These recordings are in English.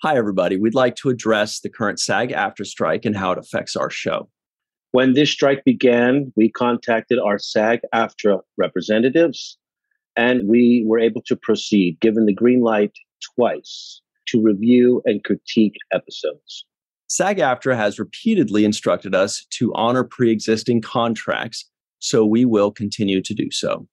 Hi, everybody. We'd like to address the current SAG-AFTRA strike and how it affects our show. When this strike began, we contacted our SAG-AFTRA representatives, and we were able to proceed, given the green light twice, to review and critique episodes. SAG-AFTRA has repeatedly instructed us to honor pre-existing contracts, so we will continue to do so.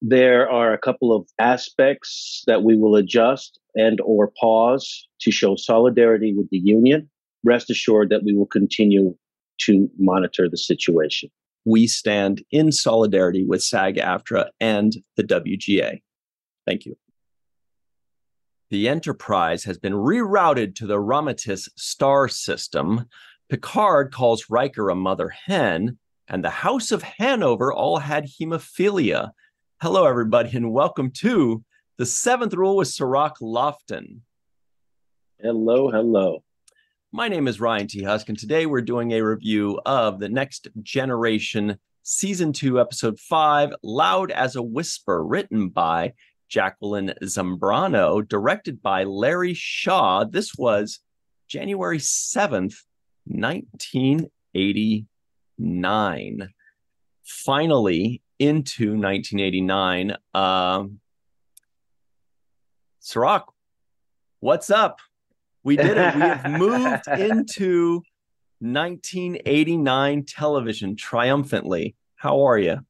There are a couple of aspects that we will adjust and or pause to show solidarity with the union. Rest assured that we will continue to monitor the situation. We stand in solidarity with SAG-AFTRA and the WGA. Thank you. The Enterprise has been rerouted to the Ramatis star system. Picard calls Riker a mother hen, and the House of Hanover all had hemophilia. Hello, everybody, and welcome to The Seventh Rule with Cirroc Lofton. Hello, hello. My name is Ryan T. Husk, and today we're doing a review of The Next Generation Season 2, Episode 5, Loud as a Whisper, written by Jacqueline Zambrano, directed by Larry Shaw. This was January 7th, 1989. Finally, into 1989. Cirroc, what's up? We did it. We have moved into 1989 television triumphantly. How are you?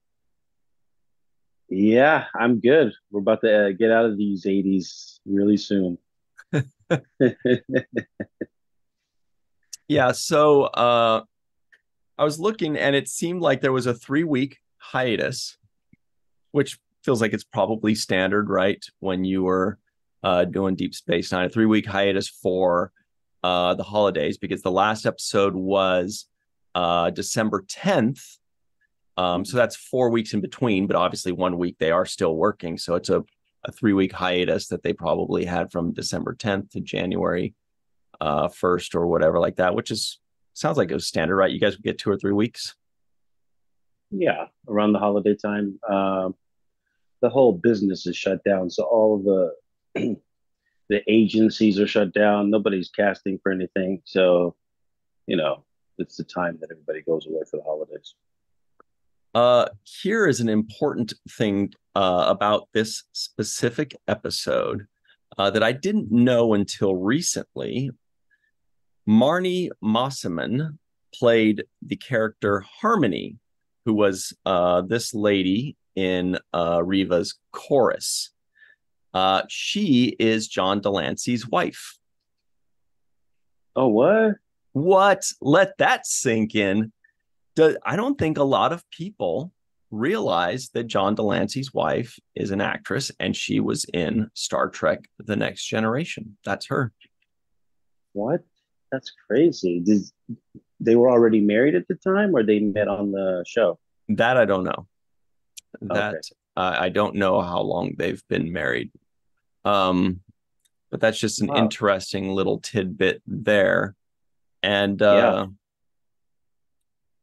Yeah, I'm good. We're about to get out of these 80s really soon. Yeah, so I was looking and it seemed like there was a 3-week hiatus, which feels like it's probably standard, right? When you were doing Deep Space Nine, a 3-week hiatus for the holidays, because the last episode was December 10th. So that's 4 weeks in between, but obviously 1 week they are still working. So it's a 3-week hiatus that they probably had from December 10th to January 1st or whatever like that, which sounds like it was standard, right? You guys would get 2 or 3 weeks. Yeah, around the holiday time. The whole business is shut down. So all of the agencies are shut down. Nobody's casting for anything. So, it's the time that everybody goes away for the holidays. Here is an important thing about this specific episode that I didn't know until recently. Marnie Mosselman played the character Harmony, who was this lady in Riva's chorus. She is John Delancey's wife. Oh, what? What? Let that sink in. I don't think a lot of people realize that John Delancey's wife is an actress, and she was in Star Trek The Next Generation. That's her. What? That's crazy. They were already married at the time, or they met on the show? That I don't know. Okay. I don't know how long they've been married. But that's just an interesting little tidbit there. And yeah.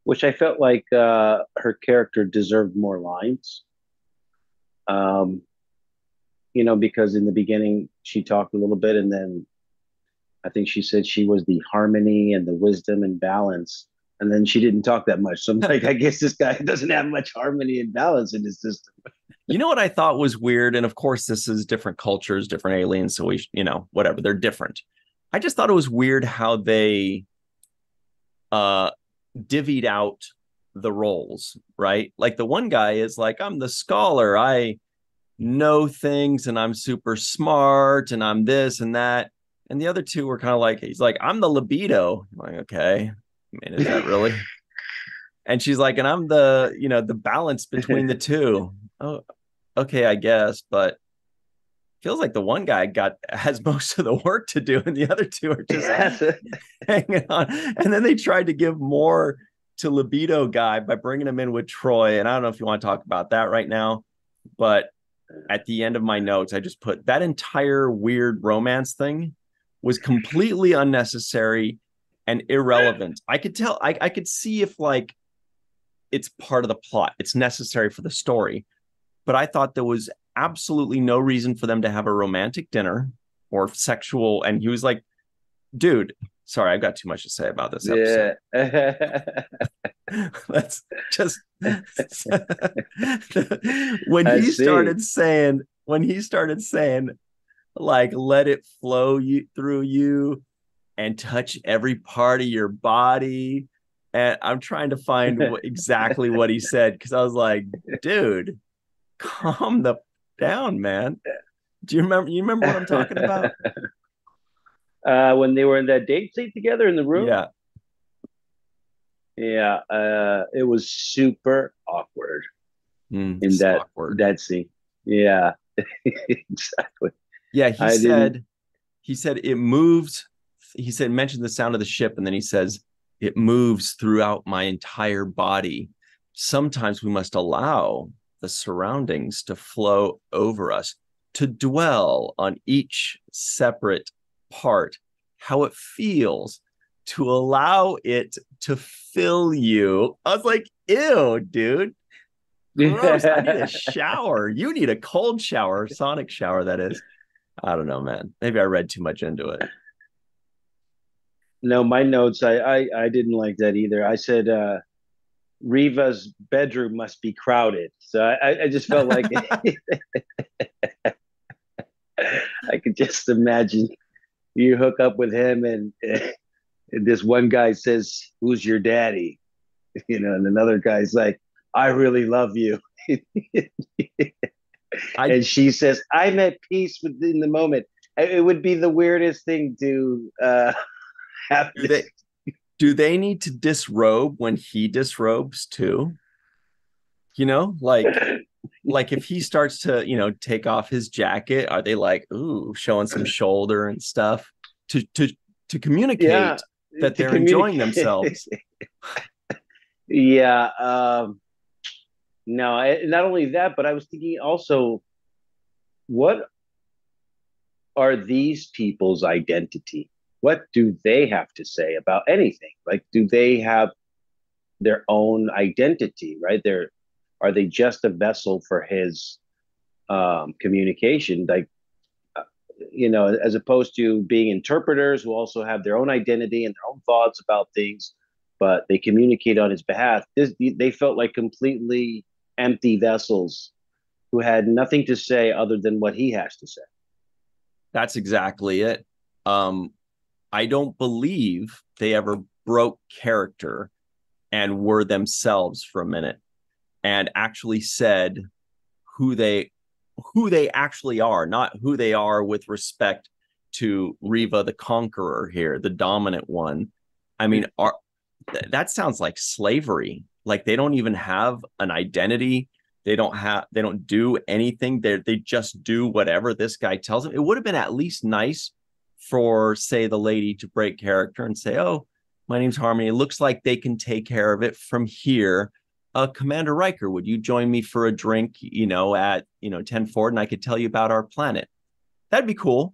Which I felt like her character deserved more lines. Because in the beginning she talked a little bit, and then I think she said she was the harmony and the wisdom and balance. And then she didn't talk that much. So I'm like, I guess this guy doesn't have much harmony and balance in his system. You know what I thought was weird? And of course, this is different cultures, different aliens. So whatever, they're different. I just thought it was weird how they divvied out the roles, right? Like the one guy is like, I'm the scholar. I know things and I'm super smart and I'm this and that. And the other two were kind of like, he's like, I'm the libido. I'm like, okay. I mean, is that really? And she's like, and I'm the balance between the two. Oh, okay, I guess, but feels like the one guy has most of the work to do, and the other two are just hanging on. And then they tried to give more to libido guy by bringing him in with Troy. And I don't know if you want to talk about that right now, but at the end of my notes, I just put that entire weird romance thing was completely unnecessary and irrelevant. I could tell, I could see if like it's part of the plot, it's necessary for the story, but I thought there was absolutely no reason for them to have a romantic dinner or sexual. And he was like dude, sorry, I've got too much to say about this episode. Yeah. Let's just when I he see. started saying like let it flow through you and touch every part of your body. And I'm trying to find exactly what he said because I was like, dude, calm the down, man. Do you remember? You remember what I'm talking about? When they were in that date scene together in the room. Yeah. Yeah, it was super awkward in It's that awkward. that scene. Yeah, exactly. Yeah, I didn't. he said it moves. He said mentioned the sound of the ship, and then he says it moves throughout my entire body. Sometimes we must allow the surroundings to flow over us, to dwell on each separate part, how it feels, to allow it to fill you. I was like, ew, dude. Gross. I need a shower. You need a cold shower, sonic shower, that is. I don't know, man. Maybe I read too much into it. No, my notes. I didn't like that either. I said Riva's bedroom must be crowded. So I just felt like I could just imagine you hook up with him and this one guy says, "Who's your daddy?" And another guy's like, "I really love you." I And she says, "I'm at peace within the moment." It would be the weirdest thing to have do this. they need to disrobe when he disrobes too? You know, like if he starts to, take off his jacket, are they like, ooh, showing some shoulder and stuff to Yeah, communicate that to they're enjoying communicate. themselves? Yeah. No, not only that, but I was thinking also, what are these people's identity? What do they have to say about anything? Like, do they have their own identity? Right? Are they just a vessel for his communication? Like, as opposed to being interpreters who also have their own identity and their own thoughts about things, but they communicate on his behalf. They felt like completely empty vessels who had nothing to say other than what he has to say. That's exactly it. Um, I don't believe they ever broke character and were themselves for a minute and actually said who they who they actually are, not who they are with respect to Riva the Conqueror here, the dominant one. I mean, that sounds like slavery. Like they don't even have an identity. They don't do anything. They just do whatever this guy tells them. It would have been at least nice for, say, the lady to break character and say, "Oh, my name's Harmony. It looks like they can take care of it from here. Commander Riker, would you join me for a drink, at 10 Ford, and I could tell you about our planet?" That'd be cool,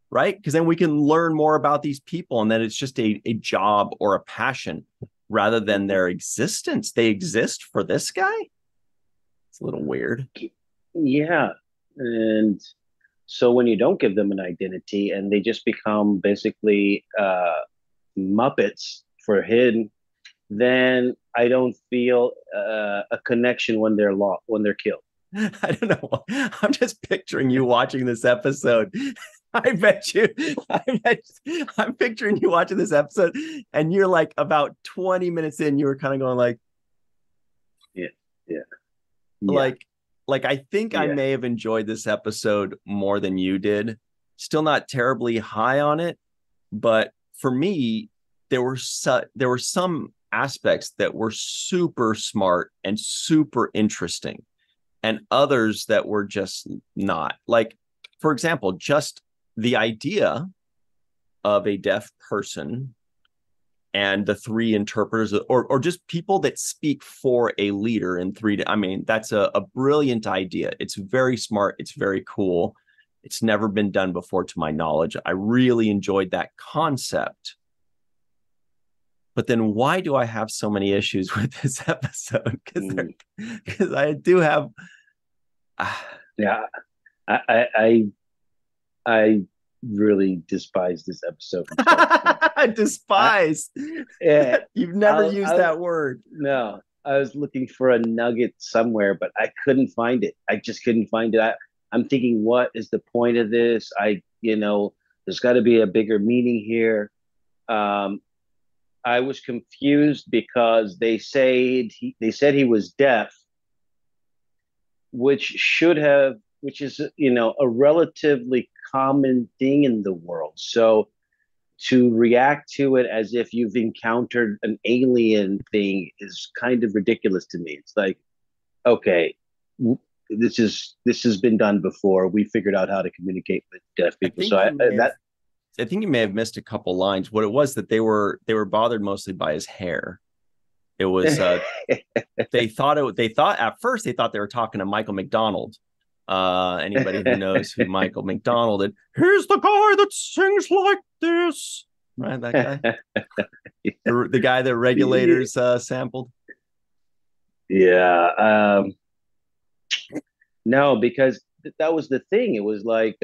right? Because then we can learn more about these people, and then it's just a job or a passion rather than their existence. They exist for this guy. It's a little weird. Yeah. And so when you don't give them an identity and they just become basically Muppets for him, then I don't feel a connection when they're killed. I don't know. I'm just picturing you watching this episode. I bet you, I'm picturing you watching this episode, and you're like about 20 minutes in, you were kind of going Yeah, yeah, yeah, like, I think I yeah. may have enjoyed this episode more than you did. Still not terribly high on it, but for me, there were some aspects that were super smart and super interesting, and others that were just not. Like, for example, just the idea of a deaf person and the three interpreters, or just people that speak for a leader in three. I mean, that's a brilliant idea. It's very smart. It's very cool. It's never been done before, to my knowledge. I really enjoyed that concept. But then why do I have so many issues with this episode? Mm. Because I do have. Yeah. I, I, I really despise this episode from start to finish. I Despise. yeah, You've never used I that word. no, I was looking for a nugget somewhere, but I couldn't find it. I just couldn't find it. I'm thinking, what is the point of this? There's got to be a bigger meaning here. Um, I was confused because they said he was deaf, which is a relatively common thing in the world. So to react to it as if you've encountered an alien thing is kind of ridiculous to me. It's like, okay, this has been done before. We figured out how to communicate with deaf I people. think So you may have that I think you may have missed a couple lines. What it was that they were bothered mostly by his hair. It was they thought at first they thought they were talking to Michael McDonald. Anybody who knows who Michael McDonald is, here's the guy that sings like this. Right, that guy. The guy that regulators sampled. yeah. No, because that was the thing. It was like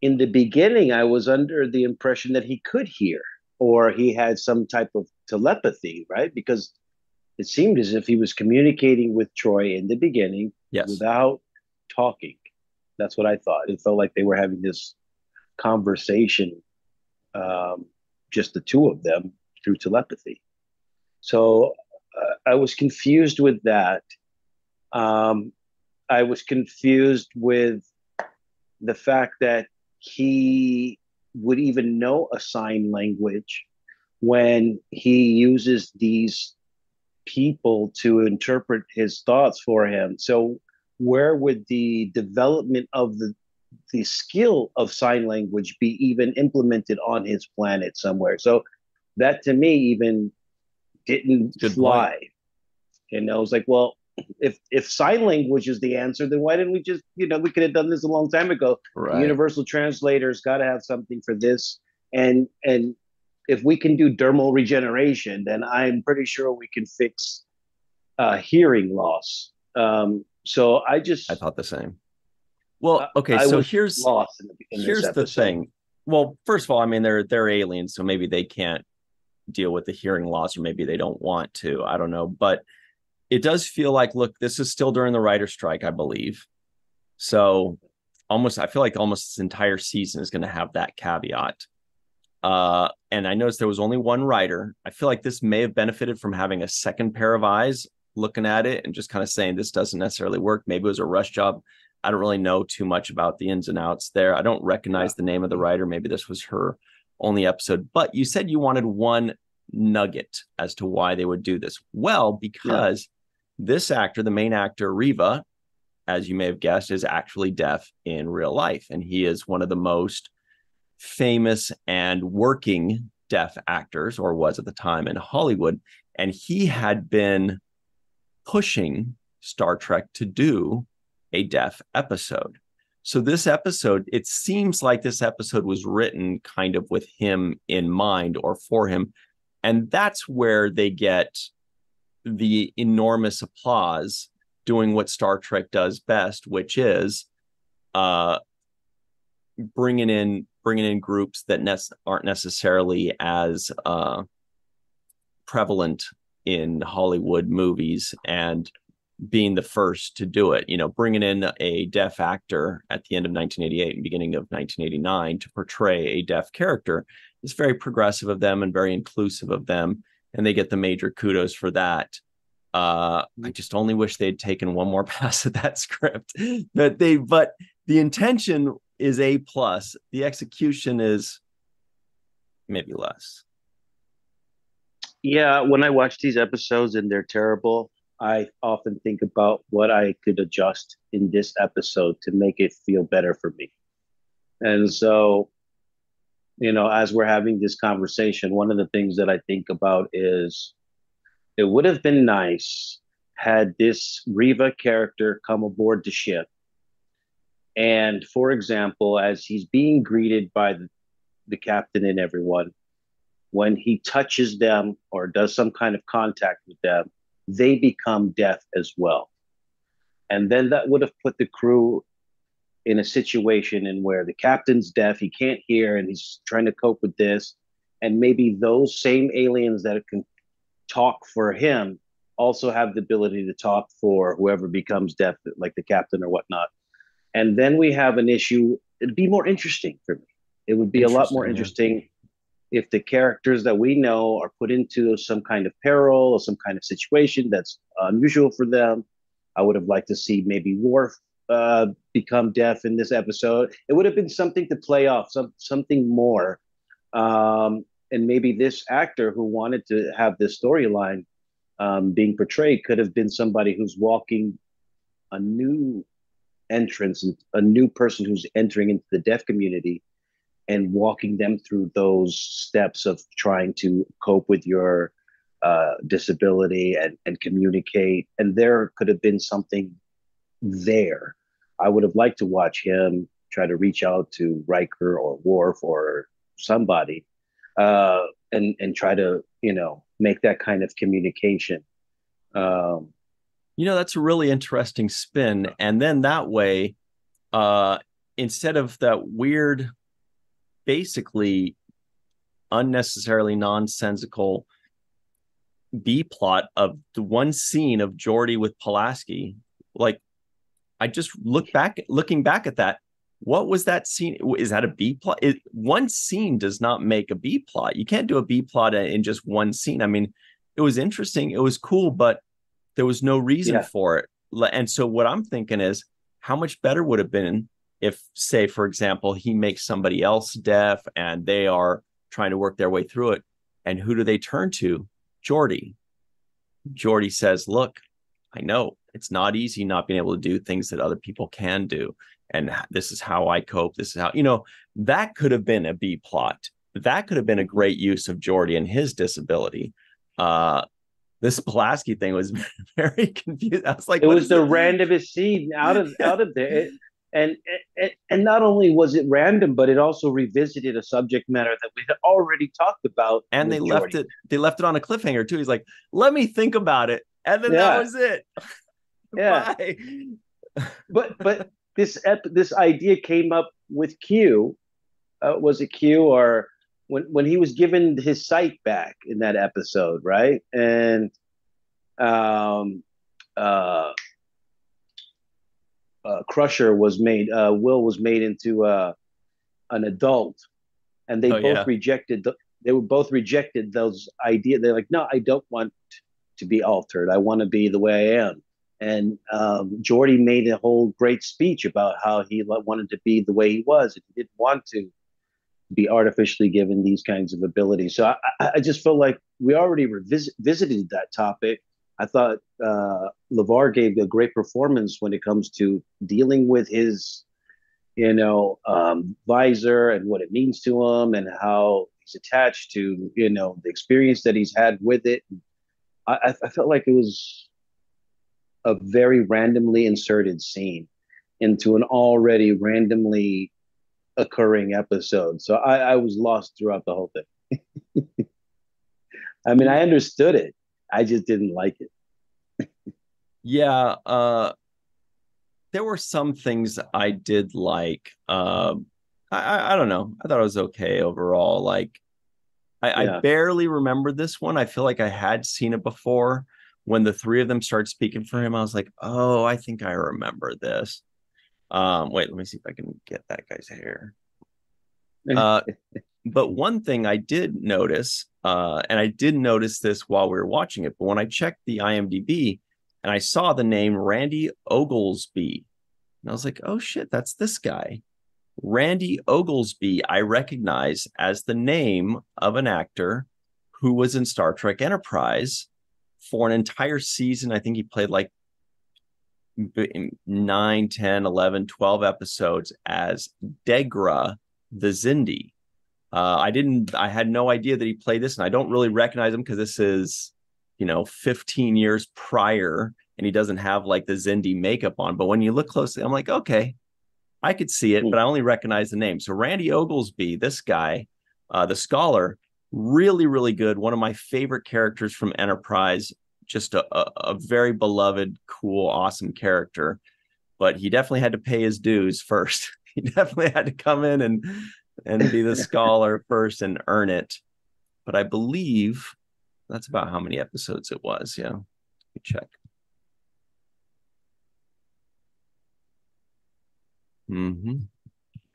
in the beginning, I was under the impression that he could hear or he had some type of telepathy, right? Because it seemed as if he was communicating with Troy in the beginning Yes. without talking. That's what I thought. It felt like they were having this conversation, um, just the two of them through telepathy. So I was confused with that. Um, I was confused with the fact that he would even know a sign language when he uses these people to interpret his thoughts for him. So where would the development of the skill of sign language be even implemented on his planet somewhere? So that to me even didn't Good point. fly. And I was like, well, if sign language is the answer, then why didn't we just, we could have done this a long time ago. The Right. universal translator's got to have something for this. And if we can do dermal regeneration, then I'm pretty sure we can fix hearing loss. So I thought the same. Well, okay, I so was here's lost in this here's the episode. thing. Well, first of all, I mean they're aliens, so maybe they can't deal with the hearing loss, or maybe they don't want to. I don't know, but it does feel like, look, this is still during the writer's strike, I believe. So I feel like almost this entire season is going to have that caveat. And I noticed there was only one writer. I feel like this may have benefited from having a second pair of eyes looking at it and just kind of saying this doesn't necessarily work. Maybe it was a rush job. I don't really know too much about the ins and outs there. I don't Yeah. recognize the name of the writer. Maybe this was her only episode. But you said you wanted one nugget as to why they would do this. Well, Yeah. because this actor, the main actor, Riva, as you may have guessed, is actually deaf in real life. And he is one of the most famous and working deaf actors, or was at the time, in Hollywood. And he had been pushing Star Trek to do a deaf episode. So this episode, it seems like this episode was written kind of with him in mind or for him. And that's where they get the enormous applause doing what Star Trek does best, which is uh, bringing in groups that aren't necessarily as prevalent in Hollywood movies and being the first to do it. You know, bringing in a deaf actor at the end of 1988 and beginning of 1989 to portray a deaf character is very progressive of them and very inclusive of them, and they get the major kudos for that. I just only wish they'd taken one more pass at that script. But the intention is A+. The execution is maybe less. Yeah, when I watch these episodes and they're terrible, I often think about what I could adjust in this episode to make it feel better for me. And so, as we're having this conversation, one of the things that I think about is it would have been nice had this Riva character come aboard the ship. And for example, as he's being greeted by the captain and everyone, when he touches them or does some kind of contact with them, they become deaf as well. And then that would have put the crew in a situation in where the captain's deaf, he can't hear, and he's trying to cope with this, and maybe those same aliens that can talk for him also have the ability to talk for whoever becomes deaf, like the captain or whatnot. And then we have an issue. It'd be more interesting for me. It would be a lot more Interesting. Yeah. interesting if the characters that we know are put into some kind of peril or some kind of situation that's unusual for them. I would have liked to see maybe Worf become deaf in this episode. It would have been something to play off, something more. And maybe this actor who wanted to have this storyline being portrayed could have been somebody who's walking a new entrance, a new person who's entering into the deaf community and walking them through those steps of trying to cope with your disability and communicate. And there could have been something there. I would have liked to watch him try to reach out to Riker or Worf or somebody and try to, make that kind of communication. That's a really interesting spin. And then that way, instead of that weird, basically unnecessarily nonsensical B plot of the one scene of Geordi with Pulaski, like I just looking back at that. What was that scene? Is that a B plot? One scene does not make a B plot. You can't do a B plot in just one scene. I mean, it was interesting. It was cool, but there was no reason for it. And so what I'm thinking is, how much better would have been if, say, for example, he makes somebody else deaf and they are trying to work their way through it. And who do they turn to? Geordi. Geordi says, look, I know it's not easy not being able to do things that other people can do. And this is how I cope. This is how, that could have been a B plot. That could have been a great use of Geordi and his disability. This Pulaski thing was very confused. I was like, it was the randomest scene out of there. And not only was it random, but it also revisited a subject matter that we had already talked about. And they left it on a cliffhanger too. He's like, let me think about it. And then that was it. Yeah. Bye. But this idea came up with Q. Was it Q or when he was given his sight back in that episode, right? And Crusher was made, Will was made into an adult, and they both rejected. They were both rejected those ideas. They're like, no, I don't want to be altered. I want to be the way I am. And Geordi made a whole great speech about how he wanted to be the way he was, and he didn't want to be artificially given these kinds of abilities. So I just felt like we already visited that topic. I thought LeVar gave a great performance when it comes to dealing with his, visor and what it means to him and how he's attached to, the experience that he's had with it. I felt like it was a very randomly inserted scene into an already randomly occurring episode. So I was lost throughout the whole thing. I mean, I understood it. I just didn't like it. Yeah. There were some things I did like. I don't know. I thought it was okay overall. Like, I barely remembered this one. I feel like I had seen it before. When the three of them started speaking for him, I was like, oh, I think I remember this. Wait, let me see if I can get that guy's hair. But one thing I did notice, and I didn't notice this while we were watching it, but when I checked the IMDb and I saw the name Randy Oglesby, and I was like, oh shit, that's this guy. Randy Oglesby, I recognize as the name of an actor who was in Star Trek Enterprise for an entire season. I think he played like 9, 10, 11, 12 episodes as Degra the Zindi. I had no idea that he played this, and I don't really recognize him because this is, 15 years prior, and he doesn't have like the Zindi makeup on. But when you look closely, I'm like, okay, I could see it, but I only recognize the name. So Randy Oglesby, this guy, the scholar, really, really good. One of my favorite characters from Enterprise. Just a very beloved, cool, awesome character. but he definitely had to pay his dues first. He definitely had to come in and be the scholar first and earn it. But I believe that's about how many episodes it was. Yeah, let me check. Mm-hmm.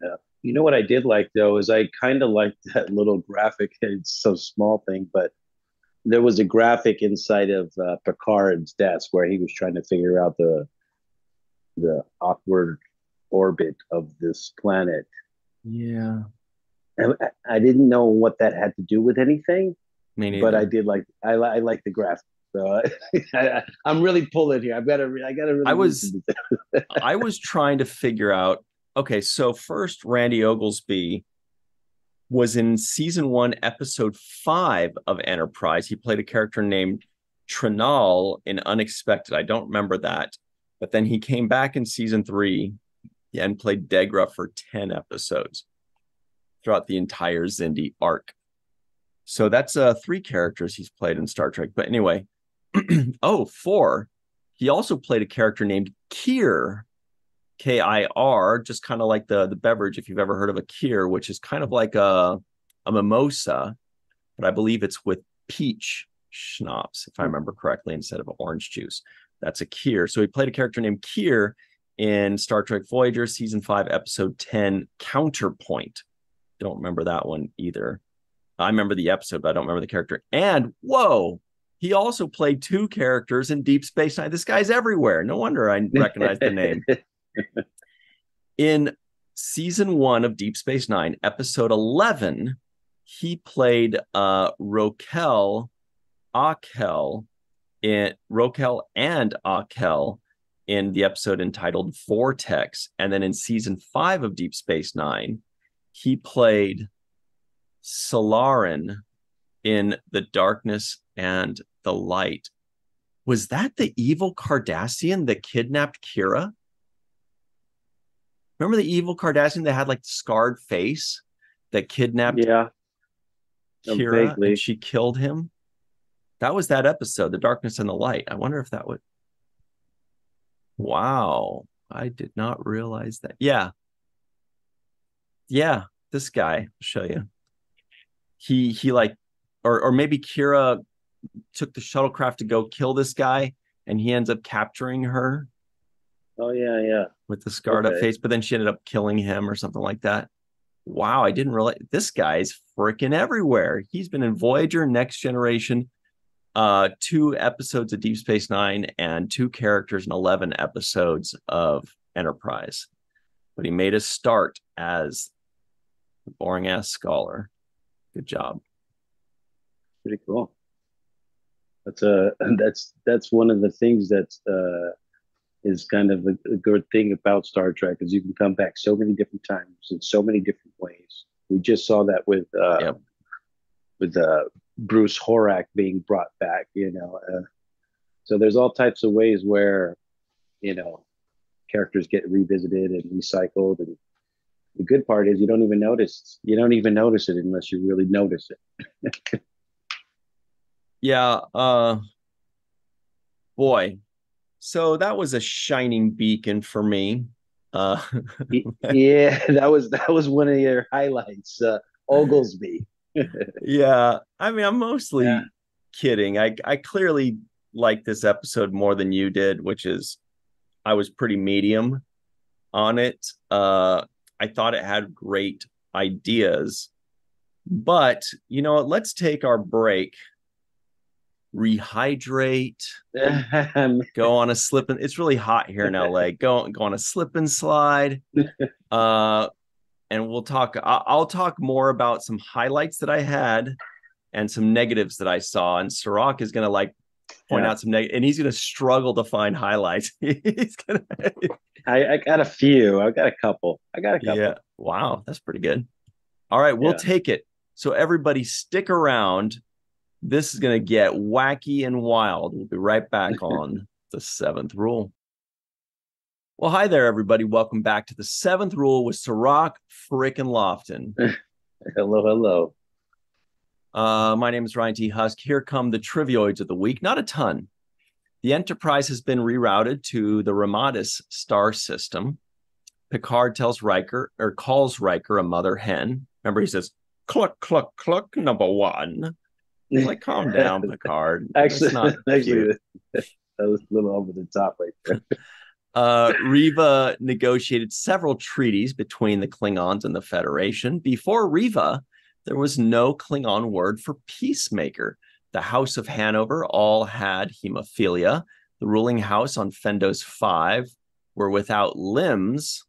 Yeah. You know what I did like though is I kind of liked that little graphic. It's so small thing, but there was a graphic inside of Picard's desk where he was trying to figure out the awkward orbit of this planet. Yeah. I didn't know what that had to do with anything, Me but I neither. did like I like the graphic. So I'm really pulling here. I got to I really was listen to that. I was trying to figure out. Okay, so first, Randy Oglesby was in season 1, episode 5 of Enterprise. He played a character named Trinal in Unexpected. I don't remember that, but then he came back in season 3 and played Degra for 10 episodes throughout the entire Xindi arc. So that's 3 characters he's played in Star Trek. But anyway, oh, 4. He also played a character named Kier, Kir, just kind of like the beverage, if you've ever heard of a Kier, which is kind of like a mimosa, but I believe it's with peach schnapps, if I remember correctly, instead of orange juice. That's a Kier. So he played a character named Kier in Star Trek Voyager, season 5, episode 10, Counterpoint. Don't remember that one either. I remember the episode, but I don't remember the character. And whoa, he also played 2 characters in Deep Space Nine. This guy's everywhere. No wonder I recognize the name. In season 1 of Deep Space Nine, episode 11, he played Rokel and Akel in the episode entitled Vortex. And then in season 5 of Deep Space Nine, he played Solarin in The Darkness and the Light. Was that the evil Cardassian that kidnapped Kira? Remember the evil Cardassian that had like the scarred face that kidnapped Yeah, Kira and vaguely. she killed him? That was that episode, The Darkness and the Light. I wonder if that would. Wow. I did not realize that. Yeah. Yeah. This guy, I'll show you. He like, or maybe Kira took the shuttlecraft to go kill this guy and he ends up capturing her Oh yeah, yeah. with the scarred up Okay. face, but then she ended up killing him or something like that. Wow, I didn't realize this guy's freaking everywhere. He's been in Voyager, Next Generation, 2 episodes of Deep Space Nine, and 2 characters in 11 episodes of Enterprise. But he made a start as a boring ass scholar. Good job. Pretty cool. That's a that's one of the things that's is kind of a good thing about Star Trek is you can come back so many different times in so many different ways. We just saw that Yep. with Bruce Horak being brought back. So there's all types of ways where you know characters get revisited and recycled, and the good part is you don't even notice. You don't even notice it unless you really notice it. Yeah. Boy. So that was a shining beacon for me. Uh, Yeah, that was one of your highlights, Oglesby. yeah. I mean, I'm Yeah, mostly kidding. I clearly like this episode more than you did, which is I was pretty medium on it. I thought it had great ideas, but you know what? Let's take our break, rehydrate, go on a slip and it's really hot here in LA. Go on a slip and slide. Uh, and we'll talk. I'll talk more about some highlights that I had and some negatives that I saw. And Cirroc is gonna like point yeah. out some and he's gonna struggle to find highlights. He's gonna, I got a few. I got a couple. I got a yeah. couple. Wow, that's pretty good. All right, we'll Yeah. take it. So everybody, stick around. This is gonna get wacky and wild. We'll be right back on the 7th Rule. Well, hi there, everybody. Welcome back to the 7th Rule with Cirroc frickin' Lofton. Hello, hello. My name is Ryan T. Husk. Here come the trivioids of the week. Not a ton. The Enterprise has been rerouted to the Ramadas star system. Picard tells Riker, or calls Riker, a mother hen. Remember, he says, "Cluck, cluck, cluck, number one." Like, calm down, Picard. That's actually, not actually, cute. that was a little over the top right there. Riva negotiated several treaties between the Klingons and the Federation. Before Riva, there was no Klingon word for peacemaker. The House of Hanover all had hemophilia. The ruling house on Fendos 5 were without limbs.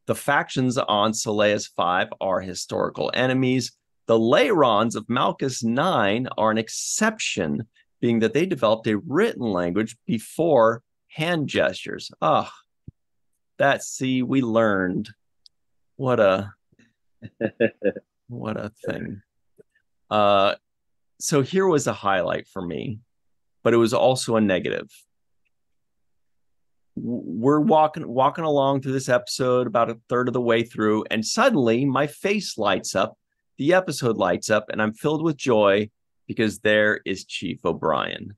The factions on Soleus 5 are historical enemies. The Leyrons of Malchus 9 are an exception, being that they developed a written language before hand gestures. Oh, we learned. What a thing. So here was a highlight for me, but it was also a negative. We're walking along through this episode about a third of the way through, and suddenly my face lights up, the episode lights up, and I'm filled with joy because there is Chief O'Brien.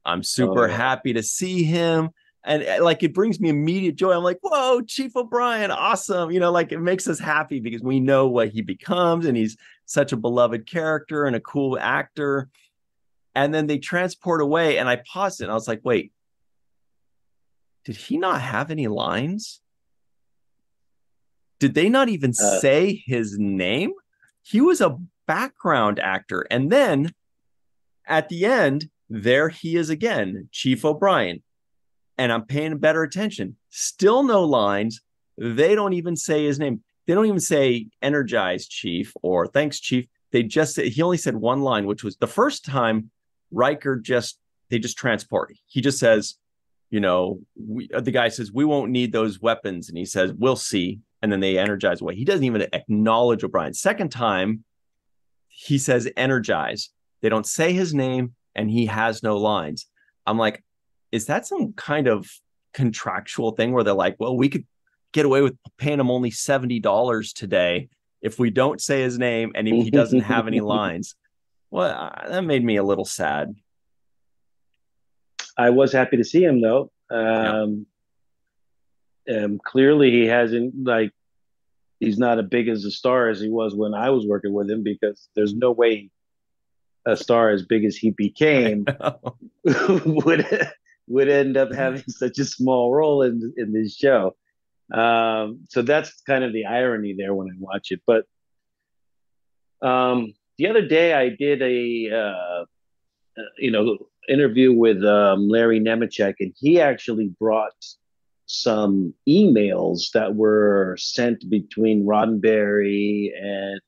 I'm super happy to see him. And like, it brings me immediate joy. I'm like, whoa, Chief O'Brien, awesome. Like, it makes us happy because we know what he becomes, and he's such a beloved character and a cool actor. And then they transport away, and I paused it, and I was like, wait, did he not have any lines? Did they not even say his name? He was a background actor. And then at the end, there he is again, Chief O'Brien. And I'm paying better attention. Still no lines. They don't even say his name. They don't even say "Energize, Chief" or "Thanks, Chief." They just say, he only said one line, which was the first time Riker they just transport. He just says, the guy says, "We won't need those weapons." And he says, "We'll see." And then they energize away. He doesn't even acknowledge O'Brien. Second time, he says "Energize." They don't say his name, and he has no lines. I'm like, is that some kind of contractual thing where they're like, well, we could get away with paying him only $70 today if we don't say his name and if he doesn't have any lines? Well, that made me a little sad. I was happy to see him, though. Clearly, he hasn't, he's not as big as a star as he was when I was working with him, because there's no way a star as big as he became would end up having such a small role in this show. So that's kind of the irony there when I watch it. But the other day I did a interview with Larry Nemechek, and he actually brought some emails that were sent between Roddenberry and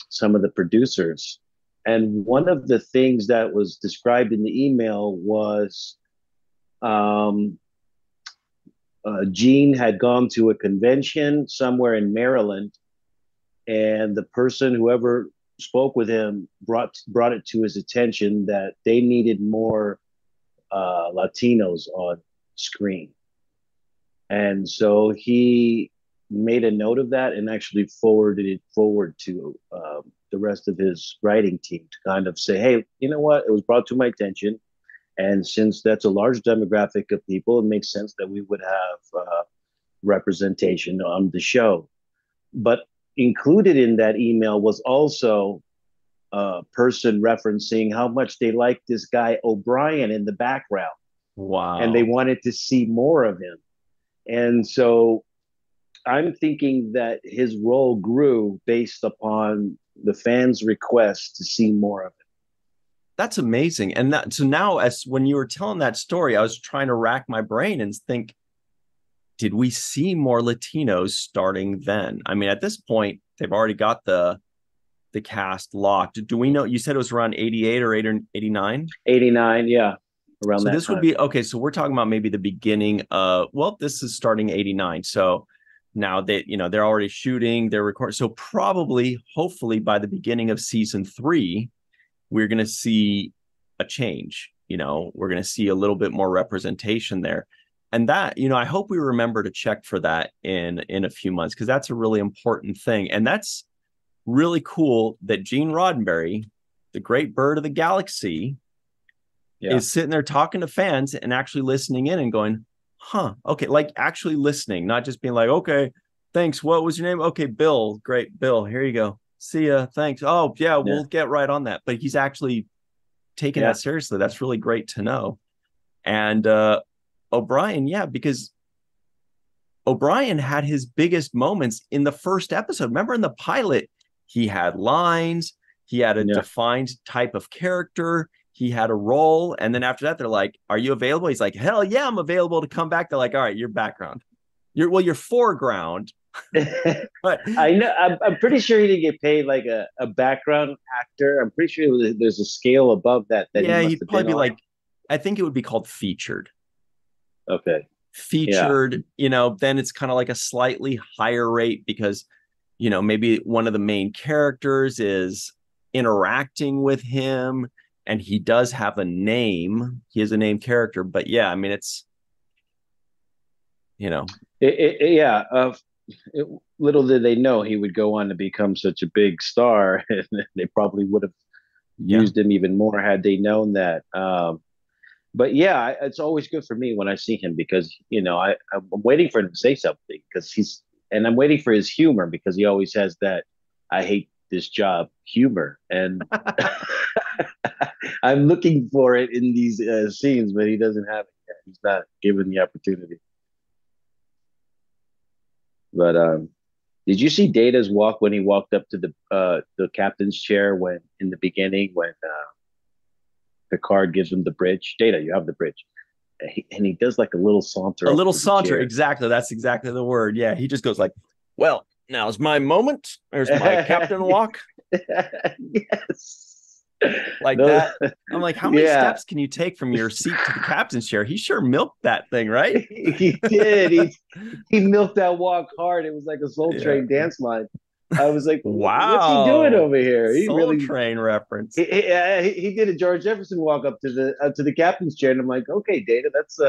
some of the producers. And one of the things that was described in the email was Gene had gone to a convention somewhere in Maryland, and the person, whoever spoke with him, brought it to his attention that they needed more Latinos on screen. And so he made a note of that and actually forwarded it forward to the rest of his writing team to kind of say, hey, you know what? It was brought to my attention. And since that's a large demographic of people, it makes sense that we would have representation on the show. But included in that email was also a person referencing how much they liked this guy O'Brien in the background. Wow. And they wanted to see more of him. And so I'm thinking that his role grew based upon the fans' request to see more of him. That's amazing. And so now, as when you were telling that story, I was trying to rack my brain and think, did we see more Latinos starting then? I mean, at this point, they've already got the cast locked. Do we know? You said it was around 88 or 89? 89, yeah. Around so that this time. Would be okay. So we're talking about maybe the beginning of, well, this is starting 89. So now they're already shooting, they're recording. So probably, hopefully by the beginning of season 3, we're going to see a change. We're going to see a little bit more representation there. And that, I hope we remember to check for that in a few months, because that's a really important thing. And that's really cool that Gene Roddenberry, the great bird of the galaxy, Yeah. is sitting there talking to fans and actually listening in and going, huh, okay, like actually listening, not just being like, okay, thanks. What was your name? Okay, Bill. Great, Bill. Here you go. See ya. Thanks. Oh, yeah, Yeah. we'll get right on that. But he's actually taking Yeah. that seriously. That's really great to know. And O'Brien, yeah, because O'Brien had his biggest moments in the first episode. Remember in the pilot, he had lines, he had a Yeah. defined type of character, he had a role. And then after that, they're like, are you available? He's like, hell yeah, I'm available to come back. They're like, all right, your background. Your foreground. But I know. I'm pretty sure he didn't get paid like a background actor. I'm pretty sure there's a scale above that he yeah, must he'd have probably been be on. like, I think it would be called featured. Okay. Yeah. Featured, then it's kind of like a slightly higher rate because, maybe one of the main characters is interacting with him and he does have a name. He is a named character, but yeah, I mean, it's, Yeah. Little did they know he would go on to become such a big star, and they probably would have yeah. used him even more had they known that. But yeah, it's always good for me when I see him because I'm waiting for him to say something and I'm waiting for his humor because he always has that "I hate this job" humor, and I'm looking for it in these scenes, but he doesn't have it yet. He's not given the opportunity. But did you see Data's walk when he walked up to the captain's chair when in the beginning when Picard gives him the bridge? Data, you have the bridge, and he does like a little saunter A up little to the saunter. chair. Exactly. That's exactly the word. Yeah. He just goes like, well, now's my moment. There's my captain walk. Yes. Like No, that. I'm like, how many yeah, steps can you take from your seat to the captain's chair? He sure milked that thing, right? he did. He milked that walk hard. It was like a Soul Yeah. Train dance line. I was like, what's he doing Wow. over here? He Soul really Train reference. he did a George Jefferson walk up to the captain's chair, and I'm like, okay, Data, that's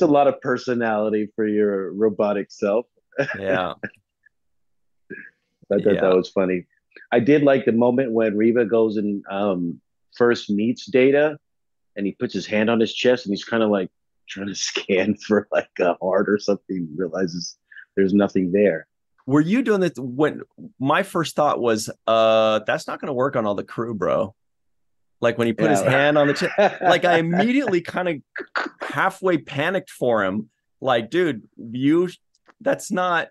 a lot of personality for your robotic self. Yeah. I thought that Yeah. was funny. I did like the moment when Reva goes and first meets Data, and he puts his hand on his chest, and he's kind of like trying to scan for like a heart or something. He realizes there's nothing there. Were you doing this when my first thought was, that's not going to work on all the crew, bro? Like when he put his Yeah. hand on the chest, like I immediately kind of halfway panicked for him. Like, dude, that's not,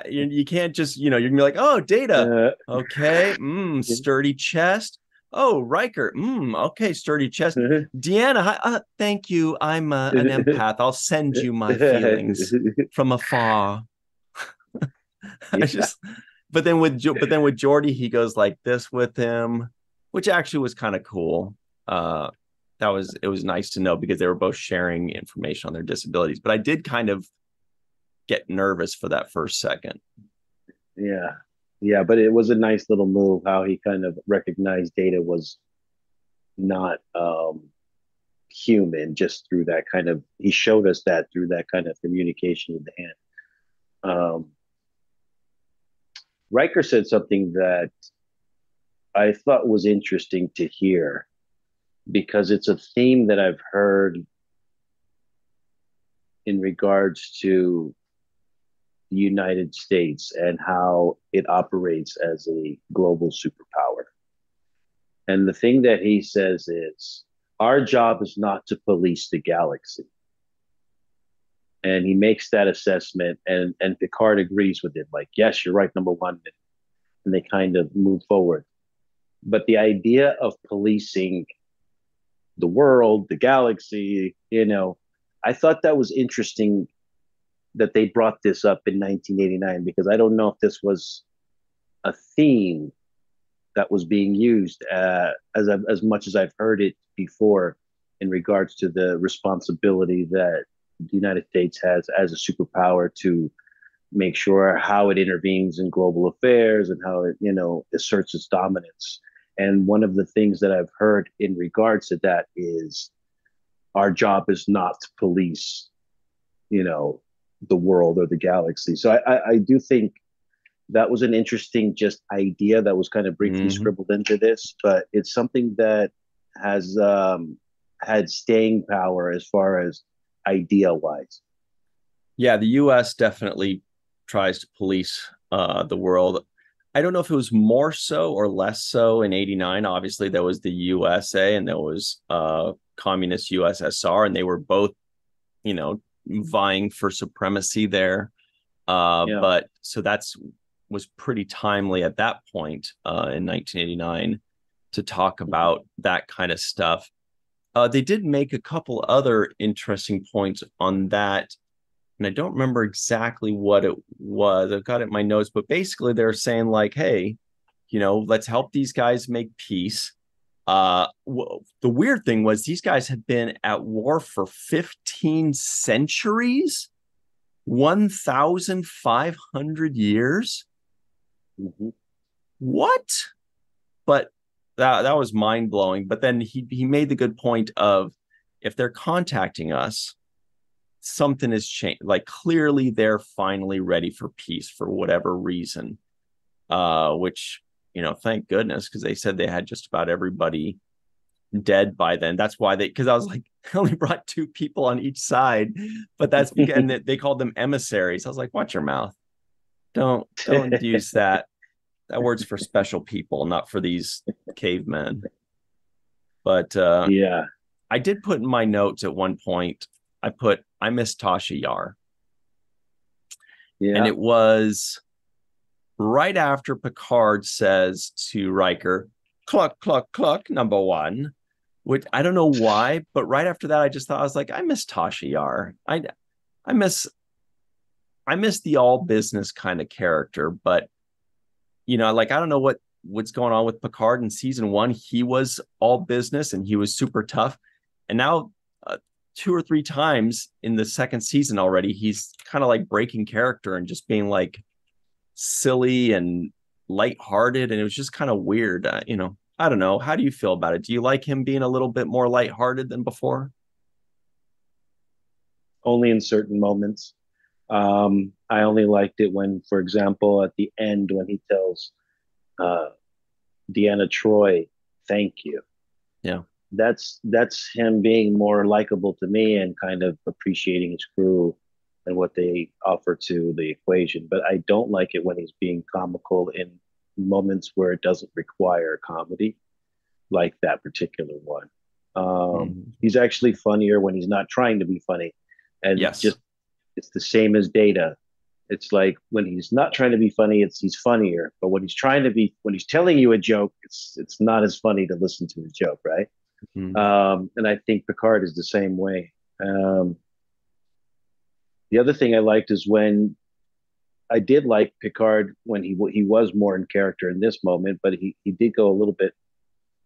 you can't just, you're gonna be like, oh, Data. Okay. Sturdy chest. Oh, Riker. Okay. Sturdy chest. Deanna. Thank you. I'm an empath. I'll send you my feelings from afar. I just, but then with Geordi, he goes like this with him, which actually was kind of cool. It was nice to know because they were both sharing information on their disabilities. But I did kind of get nervous for that first second. Yeah. Yeah, but it was a nice little move how he kind of recognized Data was not human just through that kind of he showed us that through that kind of communication with the hand. Riker said something that I thought was interesting to hear because it's a theme that I've heard in regards to the United States and how it operates as a global superpower. And the thing that he says is, our job is not to police the galaxy. And he makes that assessment, and Picard agrees with it. Like, yes, you're right, number one. And they kind of move forward. But the idea of policing the world, the galaxy, I thought that was interesting that they brought this up in 1989 because I don't know if this was a theme that was being used as much as I've heard it before in regards to the responsibility that the United States has as a superpower to make sure how it intervenes in global affairs and how it, asserts its dominance. And one of the things that I've heard in regards to that is our job is not to police, the world or the galaxy. So I do think that was an interesting just idea that was kind of briefly scribbled into this, but it's something that has had staying power as far as idea wise. Yeah, the U.S. definitely tries to police the world. I don't know if it was more so or less so in '89. Obviously, there was the USA and there was communist USSR, and they were both, vying for supremacy there. Yeah. But so that's was pretty timely at that point in 1989 to talk about that kind of stuff. They did make a couple other interesting points on that, and I don't remember exactly what it was. I've got it in my notes, but basically they're saying like, hey, let's help these guys make peace. The weird thing was these guys had been at war for 15 centuries, 1,500 years. Mm-hmm. What? But that was mind blowing. But then he made the good point of, if they're contacting us, something has changed. Like clearly they're finally ready for peace for whatever reason. Which, thank goodness, because they said they had just about everybody dead by then. That's why because I was like, I only brought 2 people on each side, but that's because, and they called them emissaries. I was like, watch your mouth. Don't use that. That word's for special people, not for these cavemen. But Yeah. I did put in my notes at one point, I miss Tasha Yar. Yeah. And it was right after Picard says to Riker, cluck, cluck, cluck, number 1, which I don't know why, but right after that, I just thought, I was like, I miss Tasha Yar. I miss the all business kind of character, but like, I don't know what's going on with Picard in season 1. He was all business and he was super tough. And now 2 or 3 times in the second season already, he's kind of like breaking character and just being like silly and lighthearted. And it was just kind of weird. I don't know. How do you feel about it? Do you like him being a little bit more lighthearted than before? Only in certain moments. I only liked it when, for example, at the end when he tells uh, Deanna Troi, "Thank you." Yeah. That's him being more likable to me and kind of appreciating his crew and what they offer to the equation. But I don't like it when he's being comical in moments where it doesn't require comedy, like that particular one. He's actually funnier when he's not trying to be funny, and Yes. it's the same as Data. It's like when he's not trying to be funny, he's funnier. But when he's telling you a joke, it's not as funny to listen to his joke, right? Mm-hmm. And I think Picard is the same way. The other thing I liked is when I did like Picard when he was more in character in this moment, but he did go a little bit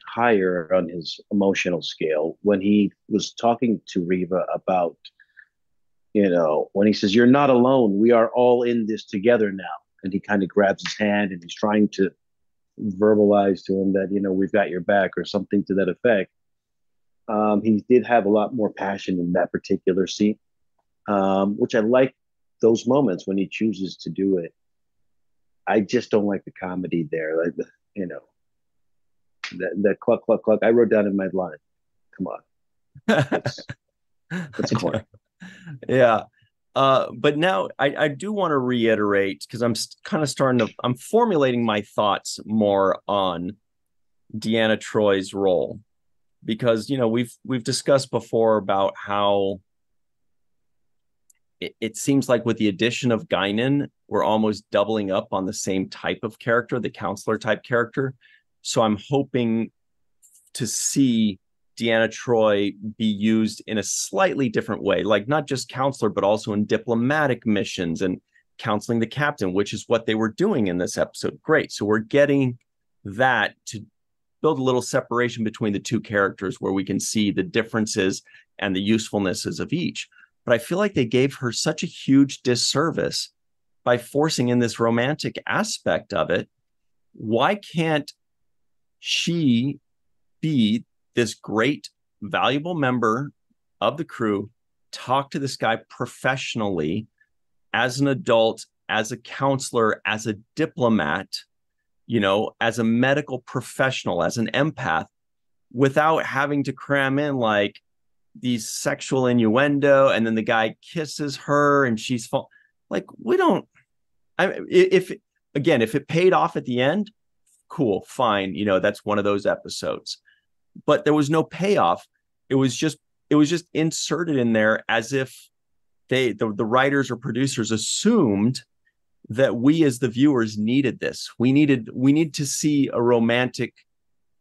higher on his emotional scale when he was talking to Riva about, when he says, "You're not alone. We are all in this together now." And he kind of grabs his hand and he's trying to verbalize to him that, we've got your back or something to that effect. He did have a lot more passion in that particular scene, which I like those moments when he chooses to do it. I just don't like the comedy there. Like, that cluck, cluck, cluck. I wrote down in my line, come on. That's corny. Yeah. But now I do want to reiterate, because I'm kind of I'm formulating my thoughts more on Deanna Troi's role, because we've discussed before about how it seems like with the addition of Guinan, we're almost doubling up on the same type of character, the counselor type character. So I'm hoping to see Deanna Troi be used in a slightly different way, like not just counselor, but also in diplomatic missions and counseling the captain, which is what they were doing in this episode. Great. So we're getting that to build a little separation between the 2 characters where we can see the differences and the usefulnesses of each. But I feel like they gave her such a huge disservice by forcing in this romantic aspect of it. Why can't she be this great, valuable member of the crew, talk to this guy professionally as an adult, as a counselor, as a diplomat, as a medical professional, as an empath, without having to cram in like these sexual innuendo, and then the guy kisses her and she's like, we don't. If again, if it paid off at the end, cool, fine, that's one of those episodes. But there was no payoff. It was just inserted in there as if the writers or producers assumed that we as the viewers needed this. We need to see a romantic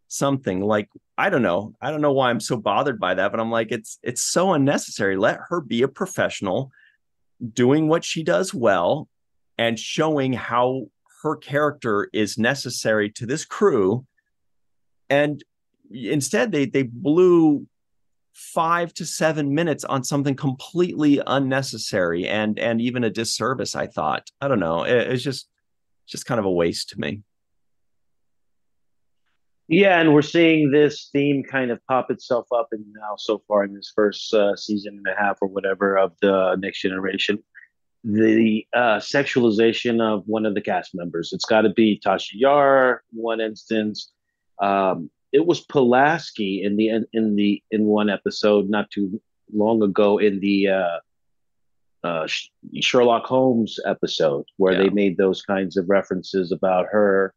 something. Like, I don't know why I'm so bothered by that, but I'm like, it's so unnecessary. Let her be a professional doing what she does well and showing how her character is necessary to this crew. And instead they blew 5 to 7 minutes on something completely unnecessary and even a disservice. I thought, I don't know, it's just kind of a waste to me. Yeah, and we're seeing this theme kind of pop itself up in now so far in this first season and a half or whatever of the Next Generation. The sexualization of one of the cast members. It's got to be Tasha Yar, one instance. It was Pulaski in one episode not too long ago in the Sherlock Holmes episode where they made those kinds of references about her.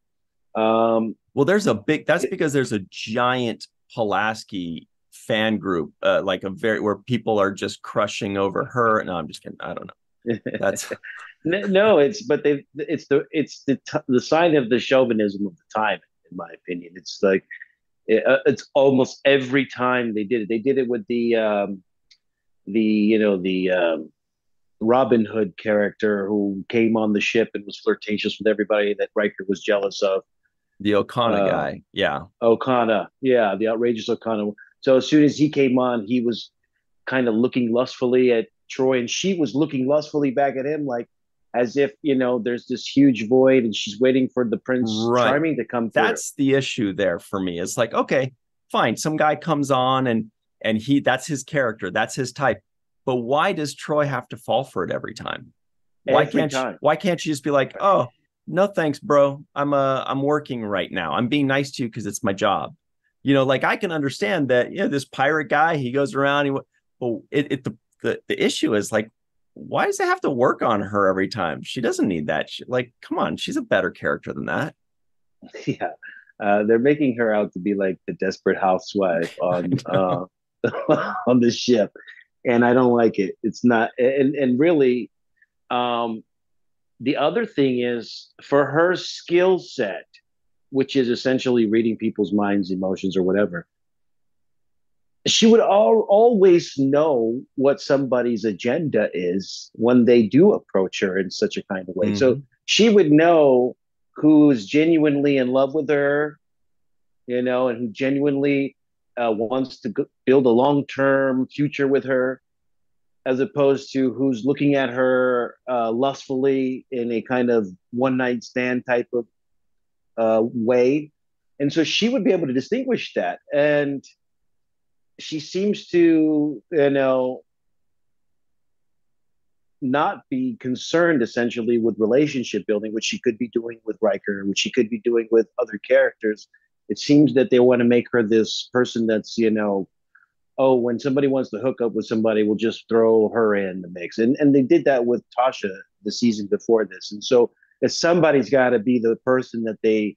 Well, that's because there's a giant Pulaski fan group, like where people are just crushing over her. No, I'm just kidding. I don't know. That's no, it's the sign of the chauvinism of the time, in my opinion. It's like it's almost every time they did it. They did it with the Robin Hood character who came on the ship and was flirtatious with everybody that Riker was jealous of. The Okun guy, yeah. Okun, yeah, the outrageous Okun. So as soon as he came on, he was kind of looking lustfully at Troy, and she was looking lustfully back at him, like as if there's this huge void, and she's waiting for the Prince Charming to come through. That's the issue there for me. It's like, okay, fine, some guy comes on, and that's his character, that's his type. But why does Troy have to fall for it every time? Why can't she just be like, oh, no thanks, bro, I'm working right now, I'm being nice to you because it's my job. Like, I can understand that. This pirate guy, he goes around. The issue is like, why does it have to work on her every time? She doesn't need that. Like, come on, she's a better character than that. Yeah, they're making her out to be like the desperate housewife on on the ship, and I don't like it. It's not, and really, the other thing is for her skill set, which is essentially reading people's minds, emotions, or whatever. She would always know what somebody's agenda is when they do approach her in such a kind of way. Mm-hmm. So she would know who's genuinely in love with her, and who genuinely wants to build a long-term future with her, as opposed to who's looking at her lustfully in a kind of one-night stand type of way. And so she would be able to distinguish that. And she seems to, not be concerned essentially with relationship building, which she could be doing with Riker, which she could be doing with other characters. It seems that they want to make her this person that's, oh, when somebody wants to hook up with somebody, we'll just throw her in the mix. And they did that with Tasha the season before this. And so if somebody's got to be the person that they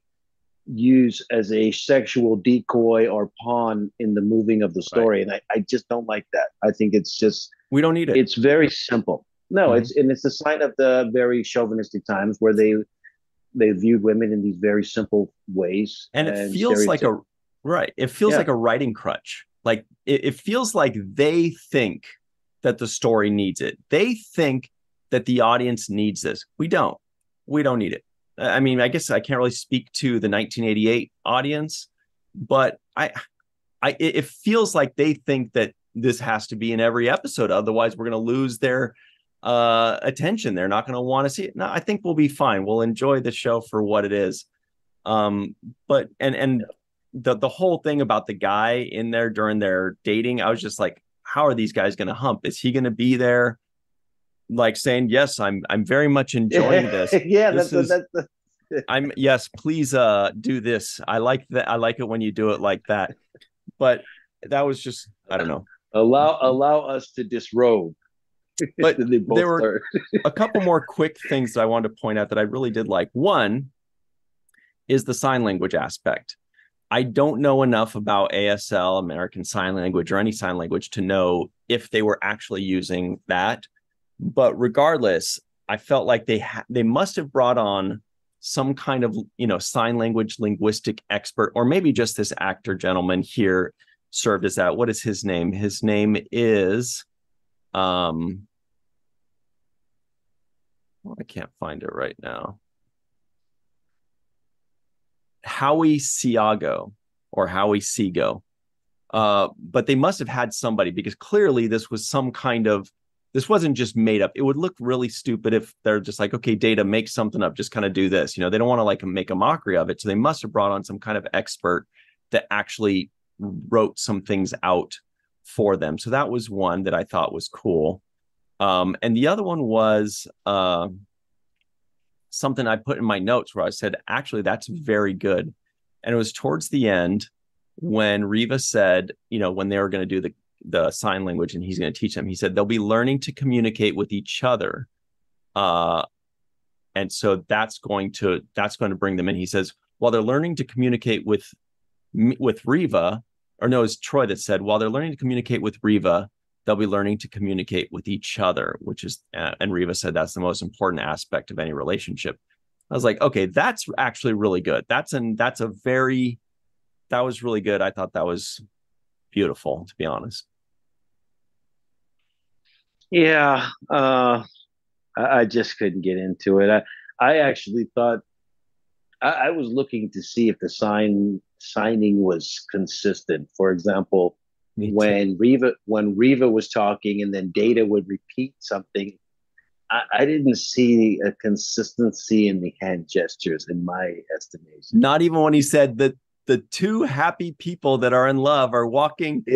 use as a sexual decoy or pawn in the moving of the story. Right. And I just don't like that. I think it's just, we don't need it. It's very simple. No, mm-hmm. it's a sign of the very chauvinistic times where they viewed women in these very simple ways. And it feels like like a writing crutch. Like it feels like they think that the story needs it. They think that the audience needs this. We don't need it. I mean, I guess I can't really speak to the 1988 audience, but it feels like they think that this has to be in every episode. Otherwise, we're going to lose their attention. They're not going to want to see it. No, I think we'll be fine. We'll enjoy the show for what it is. But the whole thing about the guy in there during their dating, I was just like, how are these guys going to hump? Is he going to be there, like saying, yes, I'm very much enjoying this. Yes, please do this. I like that. I like it when you do it like that. But that was just, I don't know. Allow us to disrobe. But They both there were start. a couple more quick things that I wanted to point out that I really did like. One is the sign language aspect. I don't know enough about ASL, American Sign Language, or any sign language to know if they were actually using that. But regardless, I felt like they must have brought on some kind of, sign language linguistic expert, or maybe just this actor gentleman here served as that. What is his name? His name is, I can't find it right now. Howie Seago or Howie Seago. But they must have had somebody, because clearly this wasn't just made up. It would look really stupid if they're just like, okay, Data, make something up, just kind of do this. They don't want to like make a mockery of it. So they must have brought on some kind of expert that actually wrote some things out for them. So that was one that I thought was cool. And the other one was something I put in my notes where I said, actually, that's very good. And it was towards the end when Riva said, when they were going to do the sign language and he's going to teach them, he said, they'll be learning to communicate with each other. And so that's going to bring them in. He says, while they're learning to communicate with Riva, or no, it's Troy that said, while they're learning to communicate with Riva, they'll be learning to communicate with each other, which is, and Riva said that's the most important aspect of any relationship. I was like, okay, that's actually really good. That was really good. I thought that was beautiful, to be honest. Yeah, I just couldn't get into it. I actually thought I was looking to see if the signing was consistent. For example, when Riva was talking and then Data would repeat something, I didn't see a consistency in the hand gestures, in my estimation. Not even when he said that the two happy people that are in love are walking by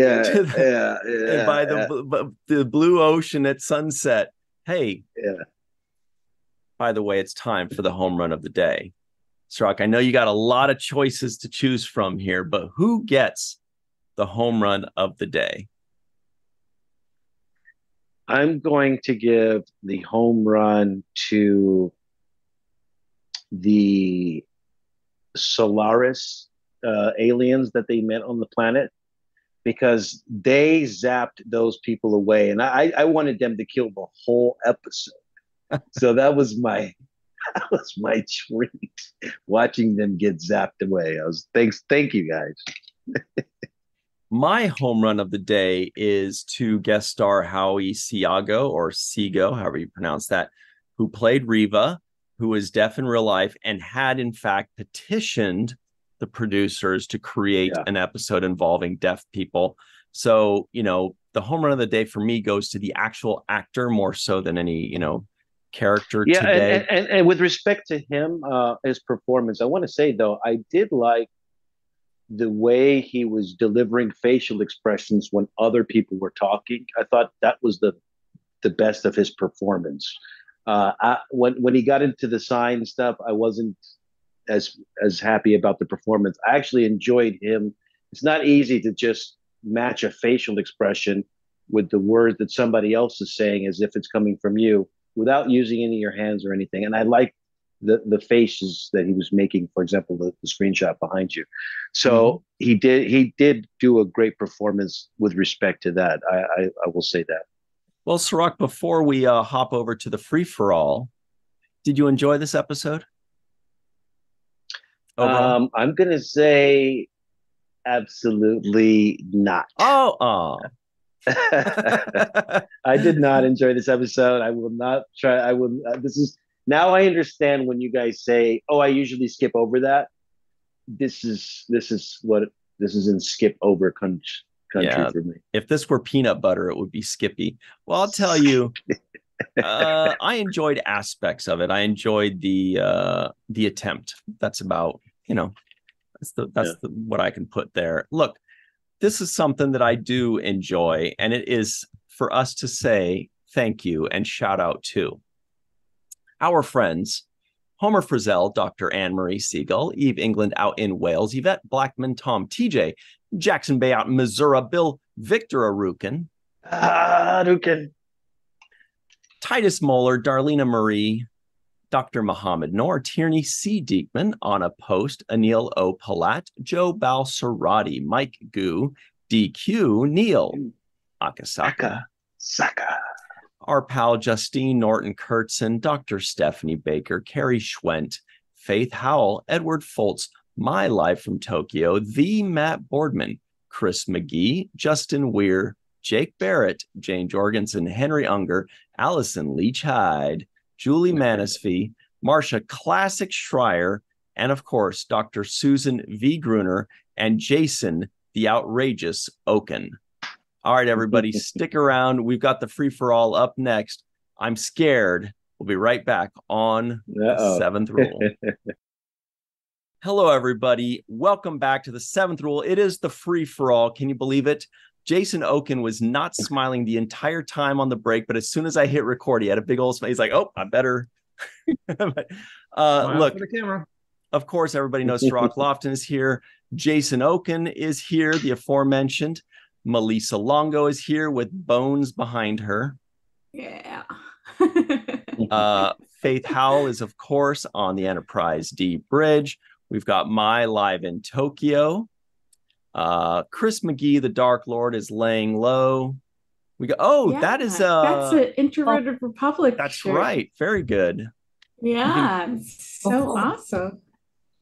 the blue ocean at sunset. Hey, by the way, it's time for the home run of the day. Cirroc, I know you got a lot of choices to choose from here, but who gets the home run of the day? I'm going to give the home run to the Solaris aliens that they met on the planet, because they zapped those people away, and I wanted them to kill the whole episode. So that was my treat, watching them get zapped away. Thank you guys. My home run of the day is to guest star Howie Seago, or Seago, however you pronounce that, who played Riva, who is deaf in real life and had in fact petitioned the producers to create an episode involving deaf people. So, the home run of the day for me goes to the actual actor more so than any, character today. And with respect to him, his performance, I want to say, though, I did like the way he was delivering facial expressions when other people were talking. I thought that was the best of his performance. When he got into the sign stuff, I wasn't as happy about the performance. I actually enjoyed him. It's not easy to just match a facial expression with the words that somebody else is saying as if it's coming from you without using any of your hands or anything. And I like the faces that he was making, for example, the screenshot behind you. So he did do a great performance with respect to that. I will say that. Well, Cirroc, before we hop over to the free-for-all, did you enjoy this episode? I'm going to say absolutely not. Oh. I did not enjoy this episode. I will not try. I will. Now I understand when you guys say, "Oh, I usually skip over that." This is in skip over country for me. If this were peanut butter, it would be Skippy. Well, I'll tell you, I enjoyed aspects of it. I enjoyed the attempt. That's about, that's what I can put there. Look, this is something that I do enjoy, and it is for us to say thank you and shout out to our friends Homer Frizzell, Dr. Anne-Marie Segal, Eve England out in Wales, Yvette Blackmon-Tom, TJ, Jackson-Bey out in Missouri, Bill Victor Arucan, Arucan. Titus Mohler, Darlena Marie, Dr. Mohamed Noor, Tierney C. Dieckmann, Anna Post, Anil O. Polat, Joe Balsarotti, Mike Gu, Dequeue, Neal Akasaka, our pal Justine Norton-Kertson, Dr. Stephanie Baker, Carrie Schwent, Faith Howell, Edward Foltz, My Life from Tokyo, the Matt Boardman, Chris McGee, Justin Weir, Jake Barrett, Jane Jorgensen, Henry Unger, Allyson Leach-Heid, Julie Manisfee, Marcia Classic Schreier, and of course, Dr. Susan V. Gruner and Jason, the outrageous Okun. All right, everybody, stick around. We've got the free-for-all up next. I'm scared. We'll be right back on the Seventh Rule. Hello, everybody. Welcome back to the Seventh Rule. It is the free-for-all. Can you believe it? Jason Okun was not smiling the entire time on the break, but as soon as I hit record, he had a big old smile. He's like, oh, I better. But, look, for the camera. Of course, everybody knows Cirroc Lofton is here. Jason Okun is here, the aforementioned. Melissa Longo is here with bones behind her. Yeah. Faith Howell is, of course, on the Enterprise D bridge. We've got Mai live in Tokyo. Chris McGee, the Dark Lord, is laying low. We go, that is that's an Introverted Republic. That's shirt. Right. Very good. Yeah, so awesome.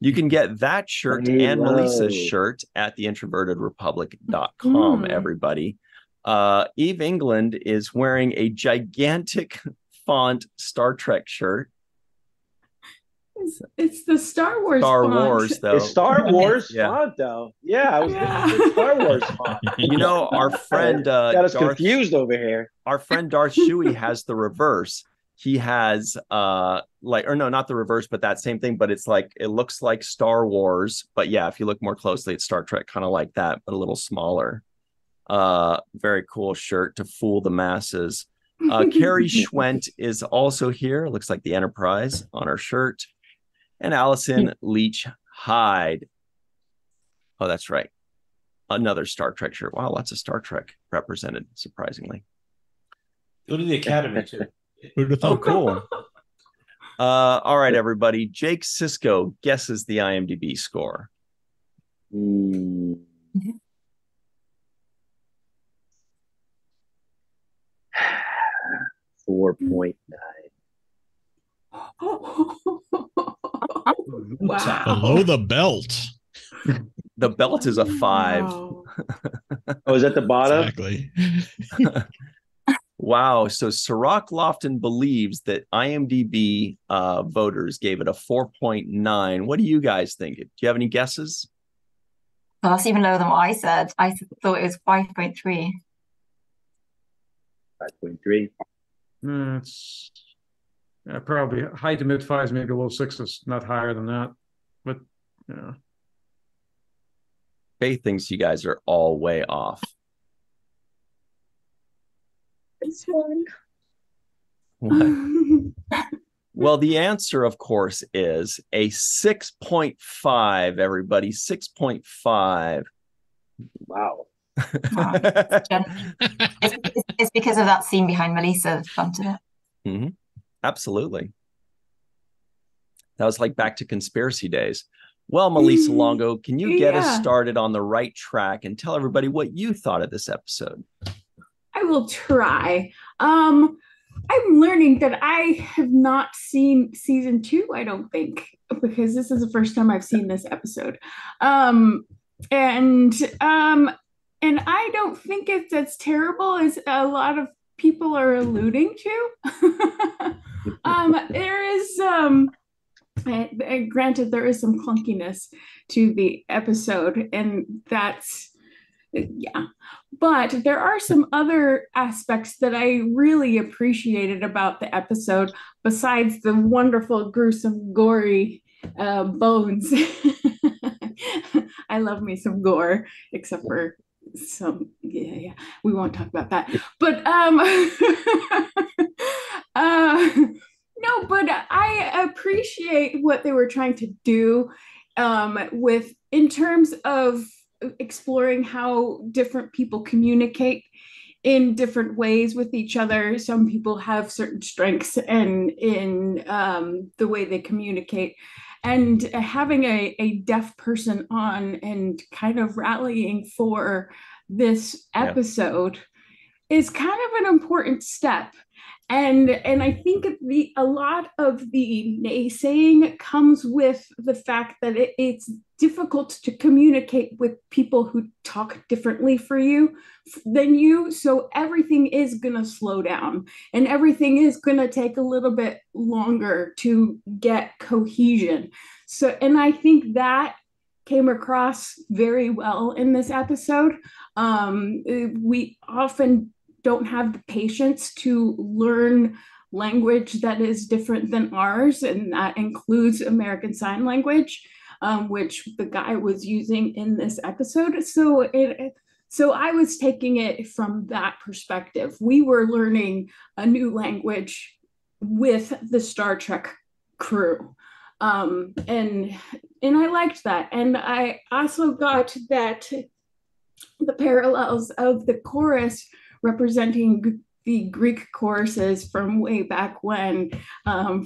You can get that shirt and Melissa's shirt at theintrovertedrepublic.com, everybody. Eve England is wearing a gigantic font Star Trek shirt. It's the Star Wars font. Wars, though. It's Star Wars font, though. Yeah, I was thinking Star Wars font. You know, our friend... got us confused over here. Our friend Darth Shuey has the reverse. He has not the reverse, but that same thing, but it's like, it looks like Star Wars, but yeah, if you look more closely, it's Star Trek, kind of like that, but a little smaller. Very cool shirt to fool the masses. Carrie Schwent is also here. It looks like the Enterprise on her shirt. And Allyson Leach-Heid. Oh, that's right. Another Star Trek shirt. Wow, lots of Star Trek represented, surprisingly. Go to the Academy, too. Oh, cool. All right, everybody. Jake Sisko guesses the IMDb score. 4.9. Wow. Below the belt. The belt is a 5. Wow. Oh, is that the bottom? Exactly. Wow. So Cirroc Lofton believes that IMDb voters gave it a 4.9. What do you guys think? Do you have any guesses? Well, that's even lower than what I said. I thought it was 5.3. 5.3. It's probably high to mid 5s, maybe low 6s, not higher than that. But yeah. Faith thinks you guys are all way off. It's fun. What? Well, the answer, of course, is a 6.5, everybody. 6.5. Wow. It's because of that scene behind Melissa that bumped it. Mm-hmm. Absolutely. That was like back to conspiracy days. Well, Melissa Longo, can you get us started on the right track and tell everybody what you thought of this episode? I will try. I'm learning that I have not seen season 2, I don't think, because this is the first time I've seen this episode. And I don't think it's as terrible as a lot of people are alluding to. There is granted, there is some clunkiness to the episode, and that's but there are some other aspects that I really appreciated about the episode besides the wonderful, gruesome, gory bones. I love me some gore, except for some we won't talk about that. But No, but I appreciate what they were trying to do with in terms of exploring how different people communicate in different ways with each other. Some people have certain strengths and in the way they communicate. And having a deaf person on and kind of rallying for this episode is kind of an important step. And I think a lot of the naysaying comes with the fact that it's difficult to communicate with people who talk differently than you. So everything is going to slow down and everything is going to take a little bit longer to get cohesion. So, and I think that came across very well in this episode. We often don't have the patience to learn language that is different than ours, and that includes American Sign Language, which the guy was using in this episode. So I was taking it from that perspective. We were learning a new language with the Star Trek crew. And I liked that. And I also got that the parallels of the chorus representing the Greek choruses from way back when,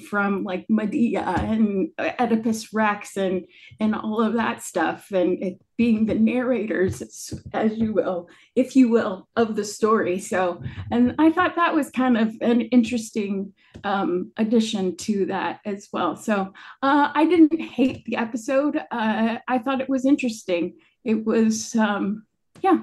from like Medea and Oedipus Rex and all of that stuff, and it being the narrators, as you will, if you will, of the story. So, and I thought that was kind of an interesting addition to that as well. So I didn't hate the episode. I thought it was interesting. It was, yeah.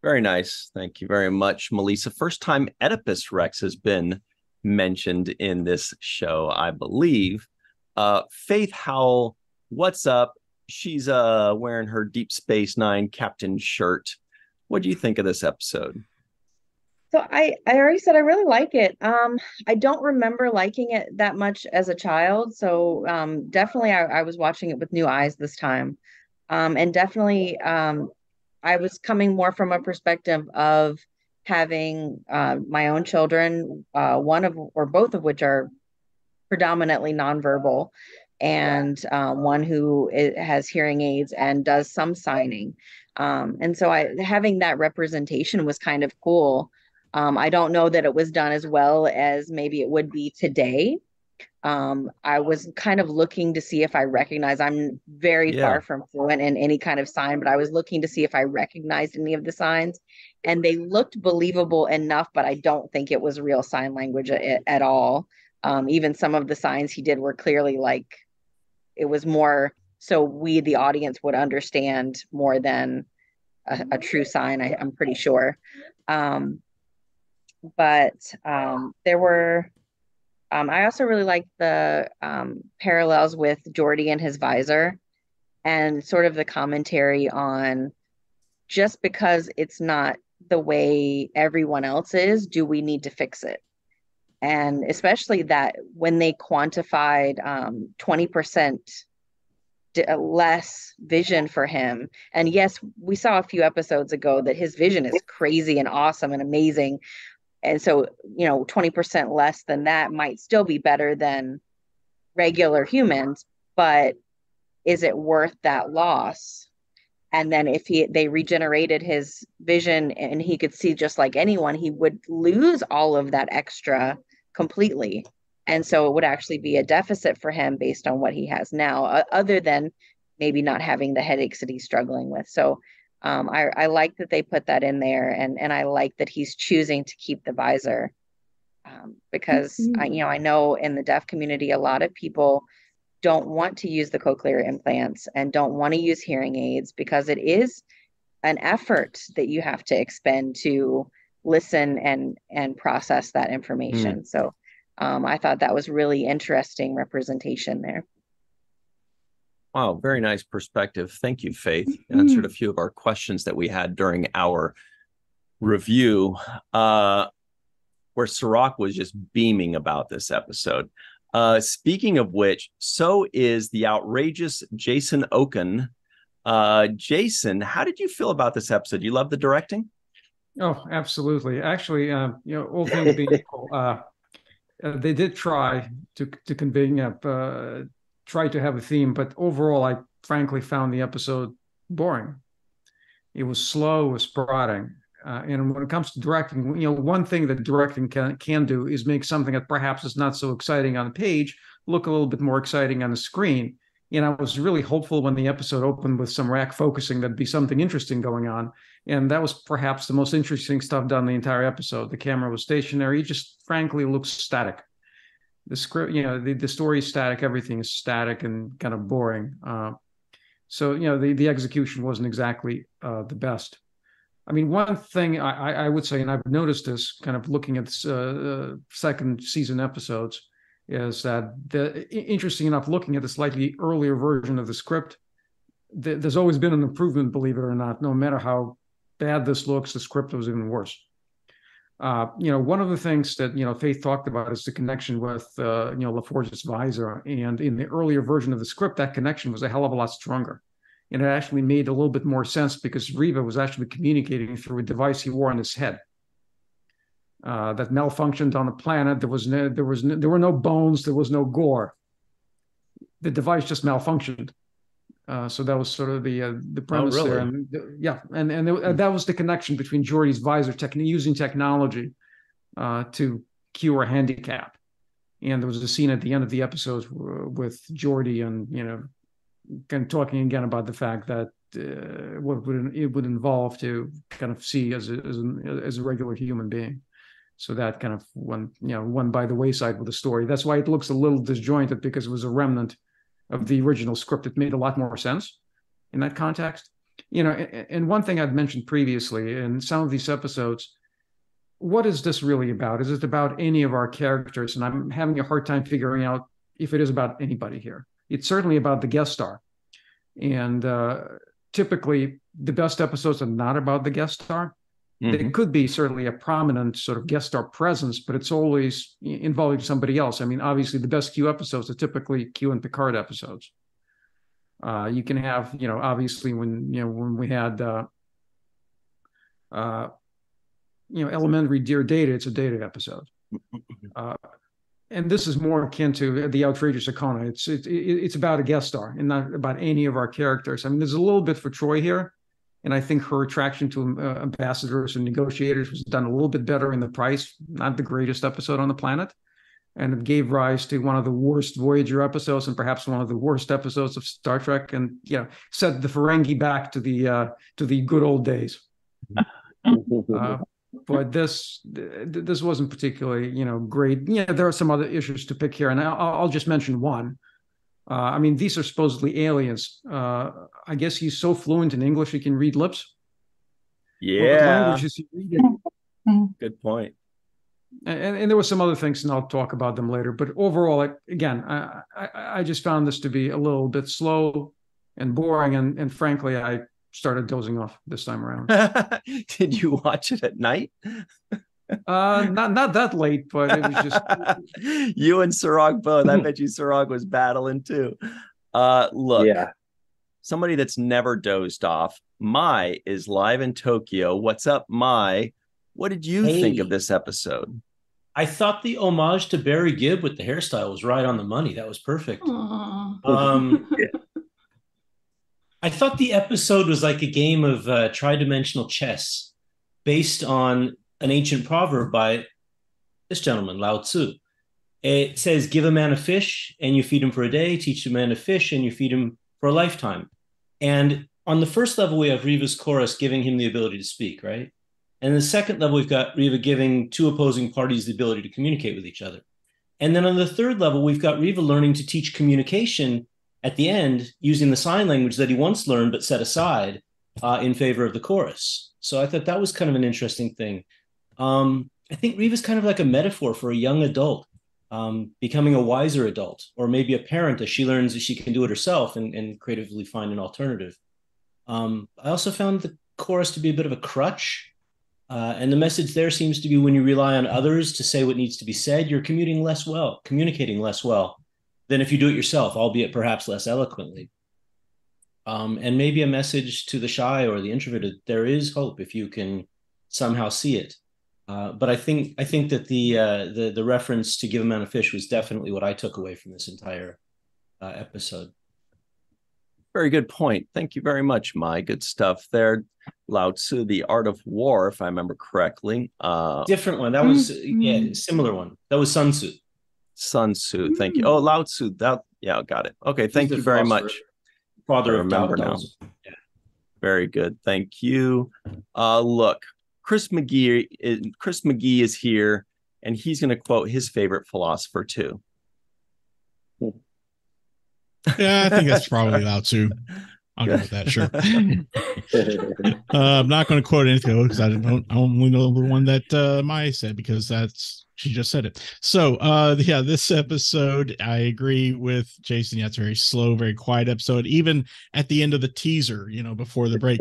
Very nice. Thank you very much, Melissa. First time Oedipus Rex has been mentioned in this show, I believe. Faith Howell, what's up? She's wearing her Deep Space Nine captain shirt. What do you think of this episode? So I already said I really like it. I don't remember liking it that much as a child. So definitely I was watching it with new eyes this time. And definitely I was coming more from a perspective of having my own children, one of or both of which are predominantly nonverbal, and one who has hearing aids and does some signing. And so having that representation was kind of cool. I don't know that it was done as well as maybe it would be today. I was kind of looking to see if I recognize, I'm very far from fluent in any kind of sign, but I was looking to see if I recognized any of the signs, and they looked believable enough, but I don't think it was real sign language at all. Even some of the signs he did were clearly like, it was more so we, the audience, would understand more than a true sign, I'm pretty sure. But there were, I also really liked the parallels with Geordi and his visor, and sort of the commentary on just because it's not the way everyone else is, do we need to fix it? And especially that when they quantified 20% less vision for him. And yes, we saw a few episodes ago that his vision is crazy and awesome and amazing. And so, 20% less than that might still be better than regular humans, but is it worth that loss? And then if they regenerated his vision and he could see just like anyone, he would lose all of that extra completely. And so it would actually be a deficit for him based on what he has now, other than maybe not having the headaches that he's struggling with. So I like that they put that in there, and I like that he's choosing to keep the visor, because I know in the deaf community, a lot of people don't want to use the cochlear implants and don't want to use hearing aids because it is an effort that you have to expend to listen and process that information. So I thought that was really interesting representation there. Wow, very nice perspective. Thank you, Faith. You answered a few of our questions that we had during our review, where Cirroc was just beaming about this episode. Speaking of which, so is the outrageous Jason Okun. Jason, how did you feel about this episode? You love the directing? Oh, absolutely. Actually, all things being equal, they did try to convey, try to have a theme, but overall, I frankly found the episode boring. It was slow, it was prodding. And when it comes to directing, one thing that directing can do is make something that perhaps is not so exciting on the page look a little bit more exciting on the screen. And I was really hopeful when the episode opened with some rack focusing, that'd be something interesting going on. And that was perhaps the most interesting stuff done the entire episode. The camera was stationary. It just frankly looks static. The script, the story is static. Everything is static and kind of boring. So the execution wasn't exactly the best. I mean, one thing I would say, and I've noticed this kind of looking at second season episodes, is that interesting enough, looking at the slightly earlier version of the script, there's always been an improvement, believe it or not. No matter how bad this looks, the script was even worse. One of the things that Faith talked about is the connection with LaForge's visor, and in the earlier version of the script, that connection was a hell of a lot stronger, and it actually made a little bit more sense because Riva was actually communicating through a device he wore on his head that malfunctioned on the planet. There were no bones, there was no gore. The device just malfunctioned. So that was sort of the premise there. And that was the connection between Geordi's visor using technology to cure a handicap. And there was a scene at the end of the episode with Geordi and kind of talking again about the fact that what it would involve to kind of see as a regular human being. So that kind of went by the wayside with the story. That's why it looks a little disjointed, because it was a remnant of the original script. It made a lot more sense in that context. And one thing I'd mentioned previously in some of these episodes, what is this really about? Is it about any of our characters? And I'm having a hard time figuring out if it is about anybody here. It's certainly about the guest star. And typically, the best episodes are not about the guest star. Mm-hmm. There could be certainly a prominent sort of guest star presence, but it's always involving somebody else. I mean, obviously, the best Q episodes are typically Q and Picard episodes. You can have, obviously, when we had, Elementary Dear Data, it's a Data episode. And this is more akin to the Outrageous Okona. It's about a guest star and not about any of our characters. I mean, there's a little bit for Troy here. And I think her attraction to ambassadors and negotiators was done a little bit better in The Price, not the greatest episode on the planet. And it gave rise to one of the worst Voyager episodes and perhaps one of the worst episodes of Star Trek, and set the Ferengi back to the good old days. But this wasn't particularly great. There are some other issues to pick here, and I'll just mention one. I mean, these are supposedly aliens. I guess he's so fluent in English he can read lips. Yeah. What language is he reading? Good point. And there were some other things, and I'll talk about them later. But overall, I just found this to be a little bit slow and boring, and frankly, I started dozing off this time around. Did you watch it at night? Not that late, but it was just you and Cirroc both. I bet you Cirroc was battling too. Look, somebody that's never dozed off. Mai is live in Tokyo. What's up, Mai? What did you think of this episode? I thought the homage to Barry Gibb with the hairstyle was right on the money. That was perfect. I thought the episode was like a game of tri-dimensional chess based on an ancient proverb by this gentleman, Lao Tzu. It says, give a man a fish and you feed him for a day, teach a man to fish and you feed him for a lifetime. And on the first level, we have Riva's chorus giving him the ability to speak, right? And the second level, we've got Riva giving two opposing parties the ability to communicate with each other. And then on the third level, we've got Riva learning to teach communication at the end using the sign language that he once learned but set aside in favor of the chorus. So I thought that was kind of an interesting thing. I think Riva's kind of like a metaphor for a young adult becoming a wiser adult, or maybe a parent as she learns that she can do it herself and creatively find an alternative. I also found the chorus to be a bit of a crutch. And the message there seems to be when you rely on others to say what needs to be said, you're communicating less well than if you do it yourself, albeit perhaps less eloquently. And maybe a message to the shy or the introverted, there is hope if you can somehow see it. But I think that the reference to Give a Man a Fish was definitely what I took away from this entire episode. Very good point. Thank you very much, Mai. Good stuff there. Lao Tzu, The Art of War, if I remember correctly. Different one. That was similar one. That was Sun Tzu. Sun Tzu. Thank you. Oh, Lao Tzu. Got it. Okay, thank you very much. Father of remember now. Yeah. Very good. Thank you. Look, Chris McGee is here, and he's going to quote his favorite philosopher too. Yeah, I think that's probably Lao Tzu. I'll go with that, sure. I'm not going to quote anything because I only know the one that Mai said, because she just said it. So this episode, I agree with Jason. Yeah, it's a very slow, very quiet episode. Even at the end of the teaser, before the break,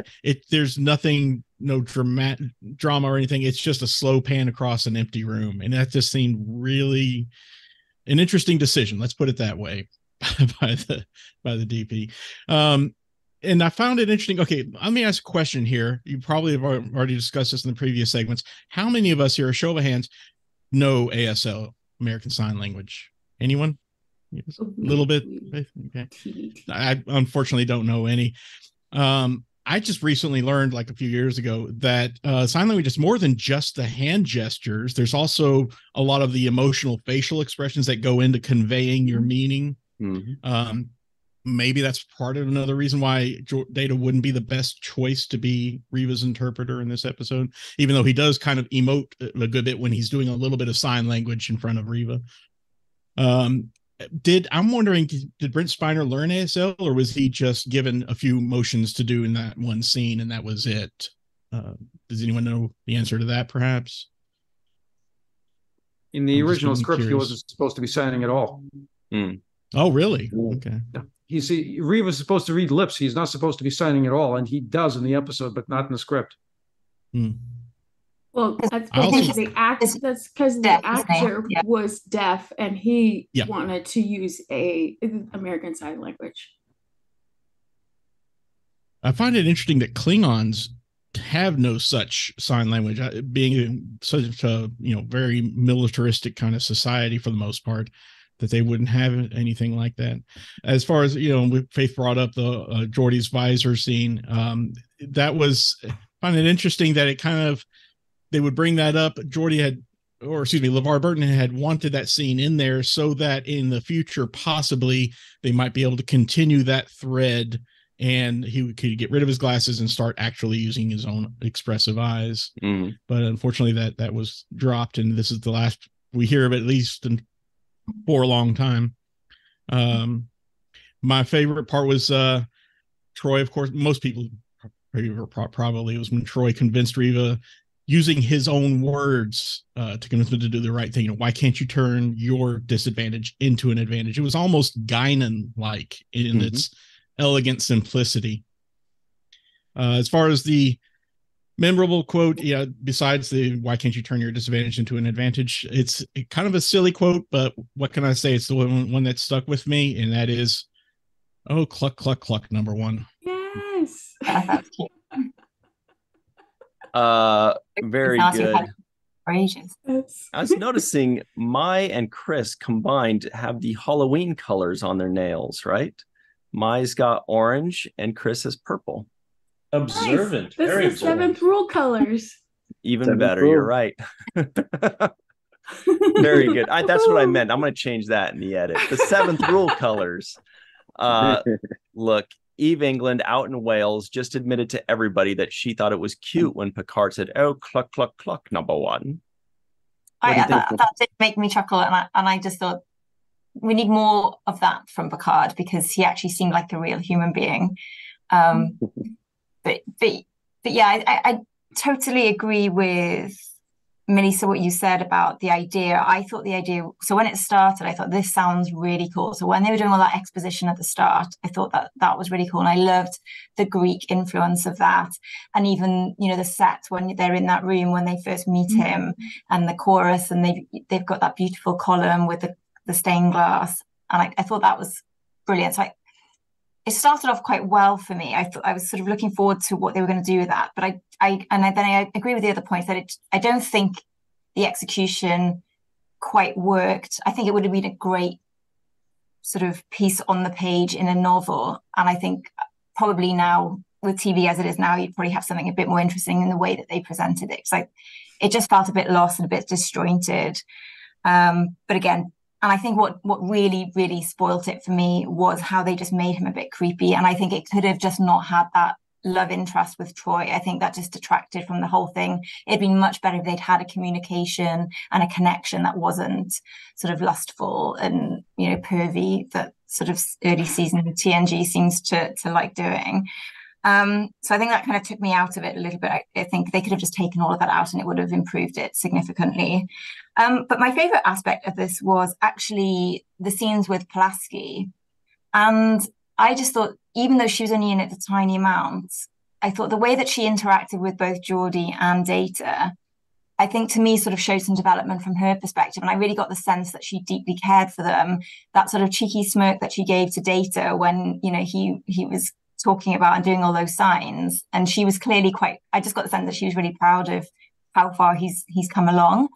there's nothing, no drama or anything. It's just a slow pan across an empty room, and that just seemed really an interesting decision. Let's put it that way. by the DP. And I found it interesting. Okay, let me ask a question here. You probably have already discussed this in the previous segments. How many of us here, a show of hands, know ASL, American Sign Language? Anyone? Yes. A little bit. Okay. I unfortunately don't know any. I just recently learned, like a few years ago, that sign language is more than just the hand gestures. There's also a lot of the emotional facial expressions that go into conveying your meaning. Mm-hmm. Maybe that's part of another reason why Data wouldn't be the best choice to be Reva's interpreter in this episode, even though he does kind of emote a good bit when he's doing a little bit of sign language in front of Reva. I'm wondering, did Brent Spiner learn ASL, or was he just given a few motions to do in that one scene and that was it? Does anyone know the answer to that, perhaps? In the original script, he wasn't supposed to be signing at all. Oh, really? Okay. Yeah. Reva's supposed to read lips. He's not supposed to be signing at all, and he does in the episode, but not in the script. Well, that's because the actor was deaf, and he wanted to use a American Sign Language. I find it interesting that Klingons have no such sign language, being such a very militaristic kind of society for the most part, that they wouldn't have anything like that. As far as, Faith brought up the Geordi's visor scene. I find it interesting that it kind of, they would bring that up. LeVar Burton had wanted that scene in there so that in the future, possibly they might be able to continue that thread, and he could get rid of his glasses and start actually using his own expressive eyes. But unfortunately that was dropped, and this is the last we hear of it, at least for a long time. My favorite part was Troy. Of course, most people probably was when Troy convinced Reva, using his own words, to convince him to do the right thing. Why can't you turn your disadvantage into an advantage? It was almost Guinan-like in its elegant simplicity. As far as the memorable quote, besides the "why can't you turn your disadvantage into an advantage," it's kind of a silly quote, but what can I say? It's the one that stuck with me, and that is, "Oh, cluck, cluck, cluck, number one." Yes. That's cute. Very good. For ages. I was noticing Mai and Chris combined have the Halloween colors on their nails, right? Mai's got orange and Chris has purple. Observant. Nice. This is the seventh rule colors. Even better. You're right. Very good. That's what I meant. I'm going to change that in the edit. The seventh rule colors. Look, Eve England out in Wales just admitted to everybody that she thought it was cute when Picard said, "Oh, cluck, cluck, cluck, number one." That did make me chuckle, and I just thought we need more of that from Picard, because he actually seemed like a real human being. But yeah, I totally agree with Melissa, what you said about the idea. I thought the idea, so when it started, I thought this sounds really cool. So when they were doing all that exposition at the start, I thought that was really cool. And I loved the Greek influence of that. And even, the set when they're in that room, when they first meet him, and the chorus, and they've got that beautiful column with the stained glass. And I thought that was brilliant. So it started off quite well for me. I was sort of looking forward to what they were going to do with that. But then I agree with the other point that I don't think the execution quite worked. I think it would have been a great sort of piece on the page in a novel. And I think probably now with TV as it is now, you'd probably have something a bit more interesting in the way that they presented it. So it just felt a bit lost and a bit disjointed. But again, and I think what really, really spoilt it for me was how they just made him a bit creepy. And I think it could have just not had that love interest with Troy. I think that just detracted from the whole thing. It'd been much better if they'd had a communication and a connection that wasn't sort of lustful and, you know, pervy that sort of early season TNG seems to like doing. So I think that kind of took me out of it a little bit. I think they could have just taken all of that out and it would have improved it significantly. But my favorite aspect of this was actually the scenes with Pulaski. And I just thought, even though she was only in it a tiny amount, I thought the way that she interacted with both Geordi and Data, I think to me sort of showed some development from her perspective. And I really got the sense that she deeply cared for them. That sort of cheeky smirk that she gave to Data when, you know, he was talking about and doing all those signs. And she was clearly I just got the sense that she was really proud of how far he's come along.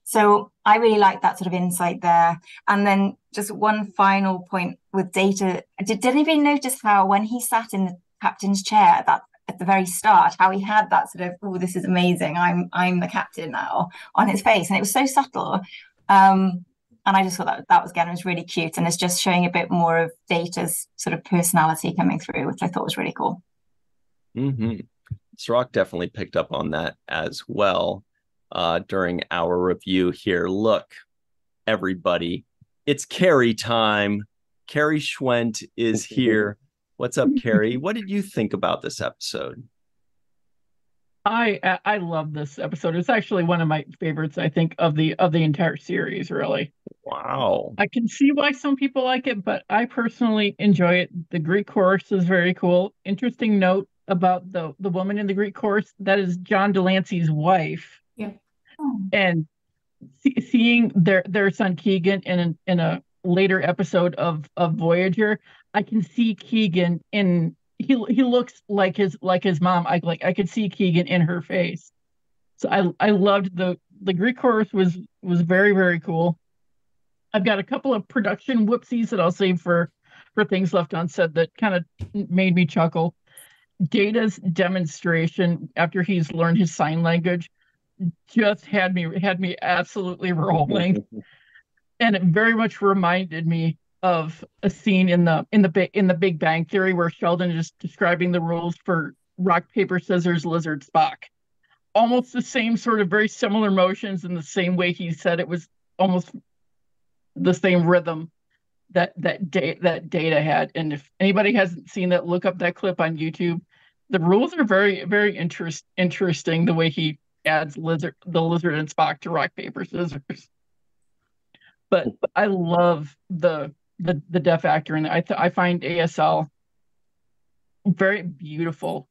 So I really like that sort of insight there. And then just one final point with Data. Did anybody notice how when he sat in the captain's chair that at the very start, how he had that sort of, oh, this is amazing, I'm the captain now on his face. And it was so subtle. And I just thought that was really cute. And it's just showing a bit more of Data's sort of personality coming through, which I thought was really cool. Mm-hmm. Cirroc definitely picked up on that as well. During our review here. Look, everybody, it's Carrie time. Carrie Schwent is here. What's up, Carrie? What did you think about this episode? I love this episode. It's actually one of my favorites, I think, of the entire series, really. Wow. I can see why some people like it, but I personally enjoy it. The Greek chorus is very cool. Interesting note about the woman in the Greek chorus, that is John Delancey's wife. Yeah. And seeing their son Keegan in a later episode of Voyager, I can see Keegan he looks like his mom. I could see Keegan in her face. So I loved the Greek chorus was very, very cool. I've got a couple of production whoopsies that I'll save for things left unsaid that kind of made me chuckle. Data's demonstration after he's learned his sign language just had me absolutely rolling. And it very much reminded me of a scene in the Big Bang Theory where Sheldon is describing the rules for rock, paper, scissors, lizard, Spock. Almost the same sort of very similar motions in the same way he said it was almost the same rhythm that Data had. And if anybody hasn't seen that, look up that clip on YouTube. The rules are very, very interesting the way he adds the lizard and Spock to rock, paper, scissors. But I love the deaf actor, and I find ASL very beautiful,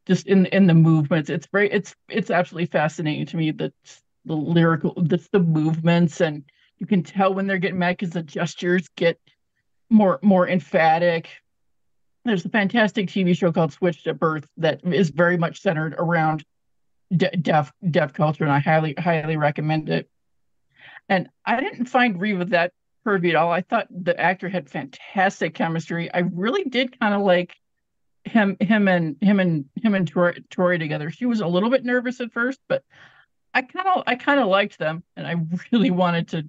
just in the movements. It's absolutely fascinating to me, the lyrical, the movements, and you can tell when they're getting mad because the gestures get more emphatic. There's a fantastic TV show called Switched at Birth that is very much centered around deaf culture, and I highly recommend it. And I didn't find Reva that pervy at all. I thought the actor had fantastic chemistry. I really did kind of like him and Troy together. She was a little bit nervous at first, but I kind of liked them, and I really wanted to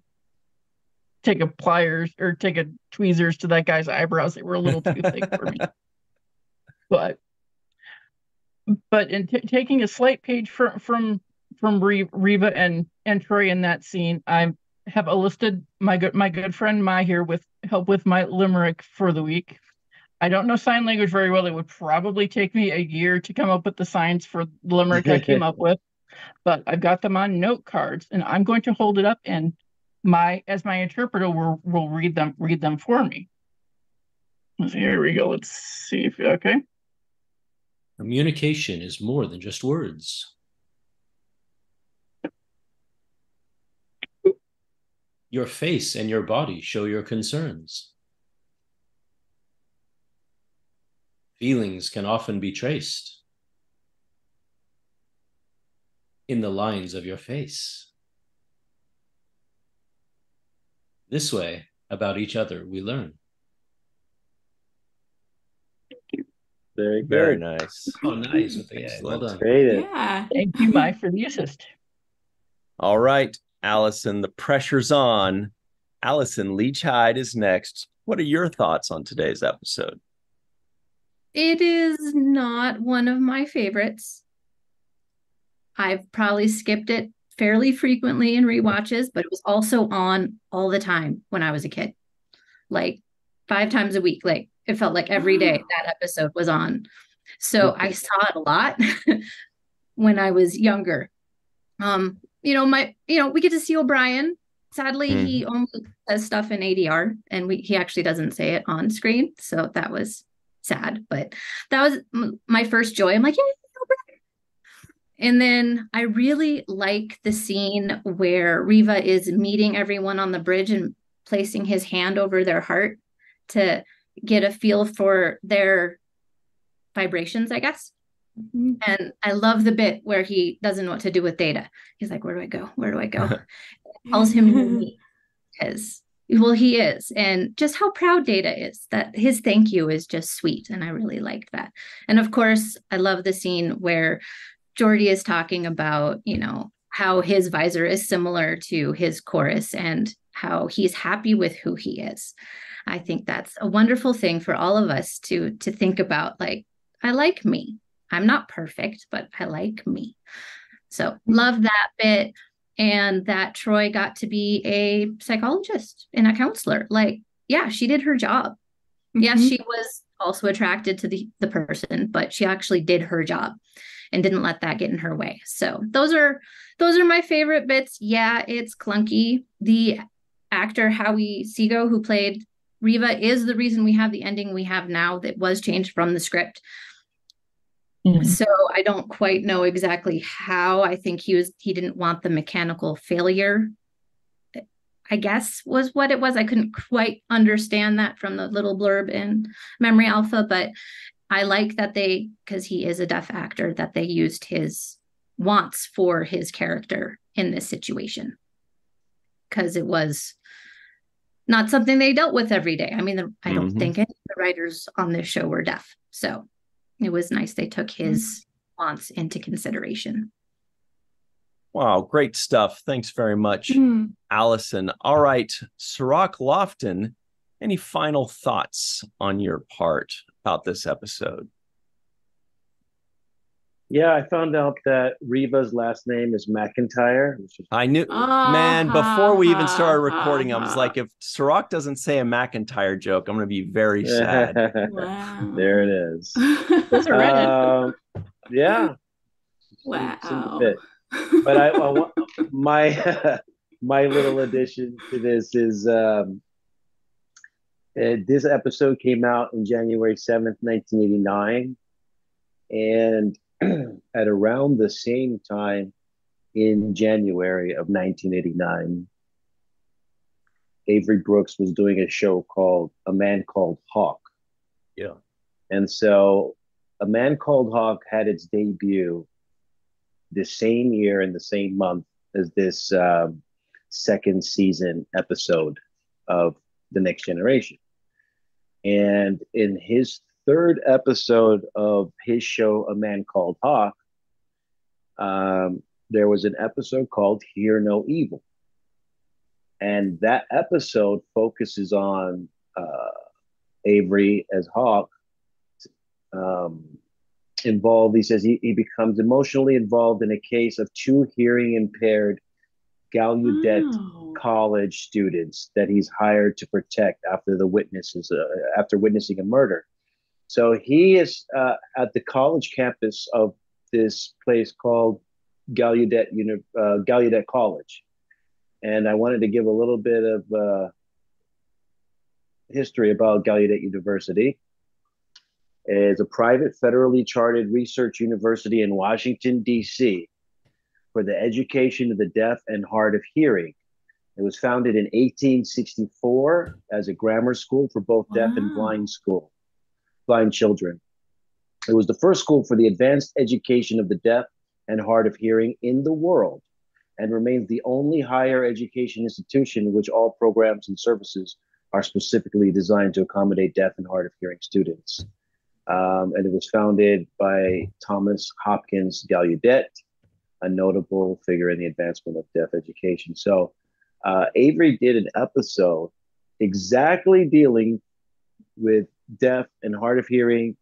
take a tweezers to that guy's eyebrows. They were a little too thick for me. But in taking a slight page from Reva and Troy in that scene, I have enlisted my good friend Mai here with help with my limerick for the week. I don't know sign language very well. It would probably take me a year to come up with the signs for the limerick I came up with, but I've got them on note cards, and I'm going to hold it up, and as my interpreter will read them for me. Here we go. Let's see if okay. Communication is more than just words. Your face and your body show your concerns. Feelings can often be traced in the lines of your face. This way, about each other, we learn. Very good. Very nice. Oh, nice. Yeah, well done. Creative. Yeah. Thank you, Mike, for the assist. All right, Allyson, the pressure's on. Allyson Leach-Heid is next. What are your thoughts on today's episode? It is not one of my favorites. I've probably skipped it fairly frequently in rewatches, but it was also on all the time when I was a kid, like 5 times a week. Like it felt like every day that episode was on. So I saw it a lot when I was younger. We get to see O'Brien. Sadly, he only says stuff in ADR, and he actually doesn't say it on screen. So that was sad, but that was my first joy. I'm like, yeah, O'Brien. And then I really like the scene where Riva is meeting everyone on the bridge and placing his hand over their heart to get a feel for their vibrations, I guess. Mm-hmm. And I love the bit where he doesn't know what to do with Data. He's like, where do I go? Where do I go? Calls him me because, well, he is. And just how proud Data is, that his thank you is just sweet. And I really liked that. And of course, I love the scene where Geordi is talking about, how his visor is similar to his chorus and how he's happy with who he is. I think that's a wonderful thing for all of us to think about. Like, I like me. I'm not perfect, but I like me. So love that bit. And that Troy got to be a psychologist and a counselor. Like, yeah, she did her job. Mm-hmm. Yes, she was also attracted to the person, but she actually did her job and didn't let that get in her way. So those are my favorite bits. Yeah, it's clunky. The actor Howie Segal, who played Riva, is the reason we have the ending we have now that was changed from the script. Mm-hmm. So I don't quite know exactly how. I think he didn't want the mechanical failure, I guess, was what it was. I couldn't quite understand that from the little blurb in Memory Alpha, but I like that because he is a deaf actor, that they used his wants for his character in this situation, because it was not something they dealt with every day. I mean, I don't think any of the writers on this show were deaf. So it was nice they took his wants into consideration. Wow, great stuff. Thanks very much, Allyson. All right, Cirroc Lofton, any final thoughts on your part about this episode? Yeah, I found out that Riva's last name is McIntyre. I knew, man, before we even started recording, I was like, if Cirroc doesn't say a McIntyre joke, I'm going to be very sad. Wow. There it is. Yeah. Wow. But my little addition to this is this episode came out on January 7th, 1989. And at around the same time in January of 1989, Avery Brooks was doing a show called A Man Called Hawk. Yeah. And so A Man Called Hawk had its debut the same year in the same month as this second season episode of The Next Generation. And in his third episode of his show, A Man Called Hawk, there was an episode called Hear No Evil. And that episode focuses on Avery as Hawk involved. He says he becomes emotionally involved in a case of 2 hearing impaired Gallaudet college students that he's hired to protect after witnessing a murder. So he is at the college campus of this place called Gallaudet College. And I wanted to give a little bit of history about Gallaudet University. It's a private, federally chartered research university in Washington, D.C. for the education of the deaf and hard of hearing. It was founded in 1864 as a grammar school for both deaf and blind children. It was the first school for the advanced education of the deaf and hard of hearing in the world, and remains the only higher education institution in which all programs and services are specifically designed to accommodate deaf and hard of hearing students. And it was founded by Thomas Hopkins Gallaudet, a notable figure in the advancement of deaf education. So Avery did an episode exactly dealing with deaf and hard of hearing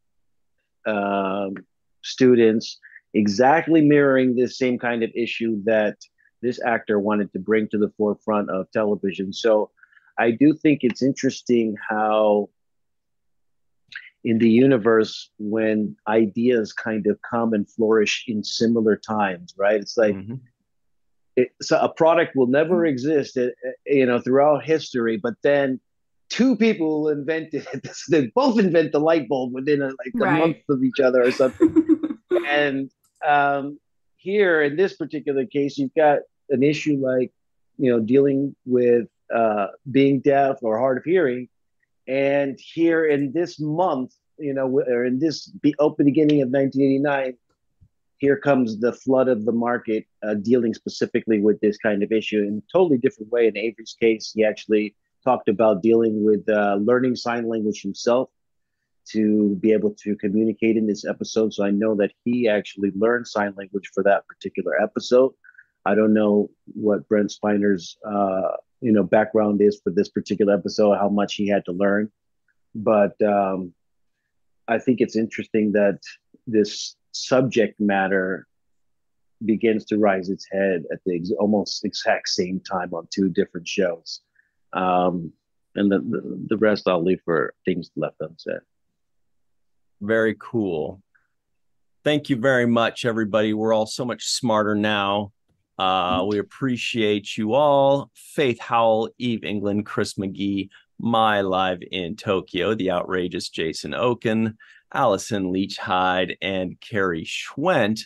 students, exactly mirroring this same kind of issue that this actor wanted to bring to the forefront of television. So I do think it's interesting how in the universe, when ideas kind of come and flourish in similar times, right? It's like so a product will never exist, throughout history, but then two people invented it. They both invent the light bulb within a month of each other or something. And here in this particular case, you've got an issue like, dealing with being deaf or hard of hearing. And here in this month, or in this beginning of 1989, here comes the flood of the market dealing specifically with this kind of issue in a totally different way. In Avery's case, he actually talked about dealing with learning sign language himself to be able to communicate in this episode. So I know that he actually learned sign language for that particular episode. I don't know what Brent Spiner's background is for this particular episode, how much he had to learn. But I think it's interesting that this subject matter begins to rise its head at the almost exact same time on two different shows. And the rest I'll leave for things left unsaid. Very cool. Thank you very much, everybody. We're all so much smarter now. We appreciate you all. Faith Howell, Eve England, Chris McGee, my live in Tokyo, the outrageous Jason Okun, Allyson Leach-Heid, and Carrie Schwent.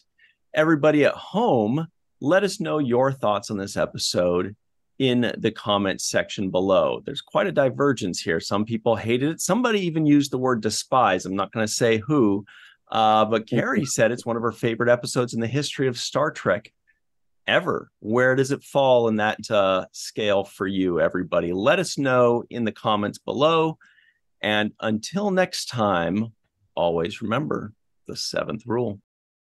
Everybody at home, let us know your thoughts on this episode in the comments section below. There's quite a divergence here. Some people hated it. Somebody even used the word despise. I'm not going to say who, but Carrie said it's one of her favorite episodes in the history of Star Trek ever. Where does it fall in that scale for you, everybody? Let us know in the comments below. And until next time, always remember the seventh rule.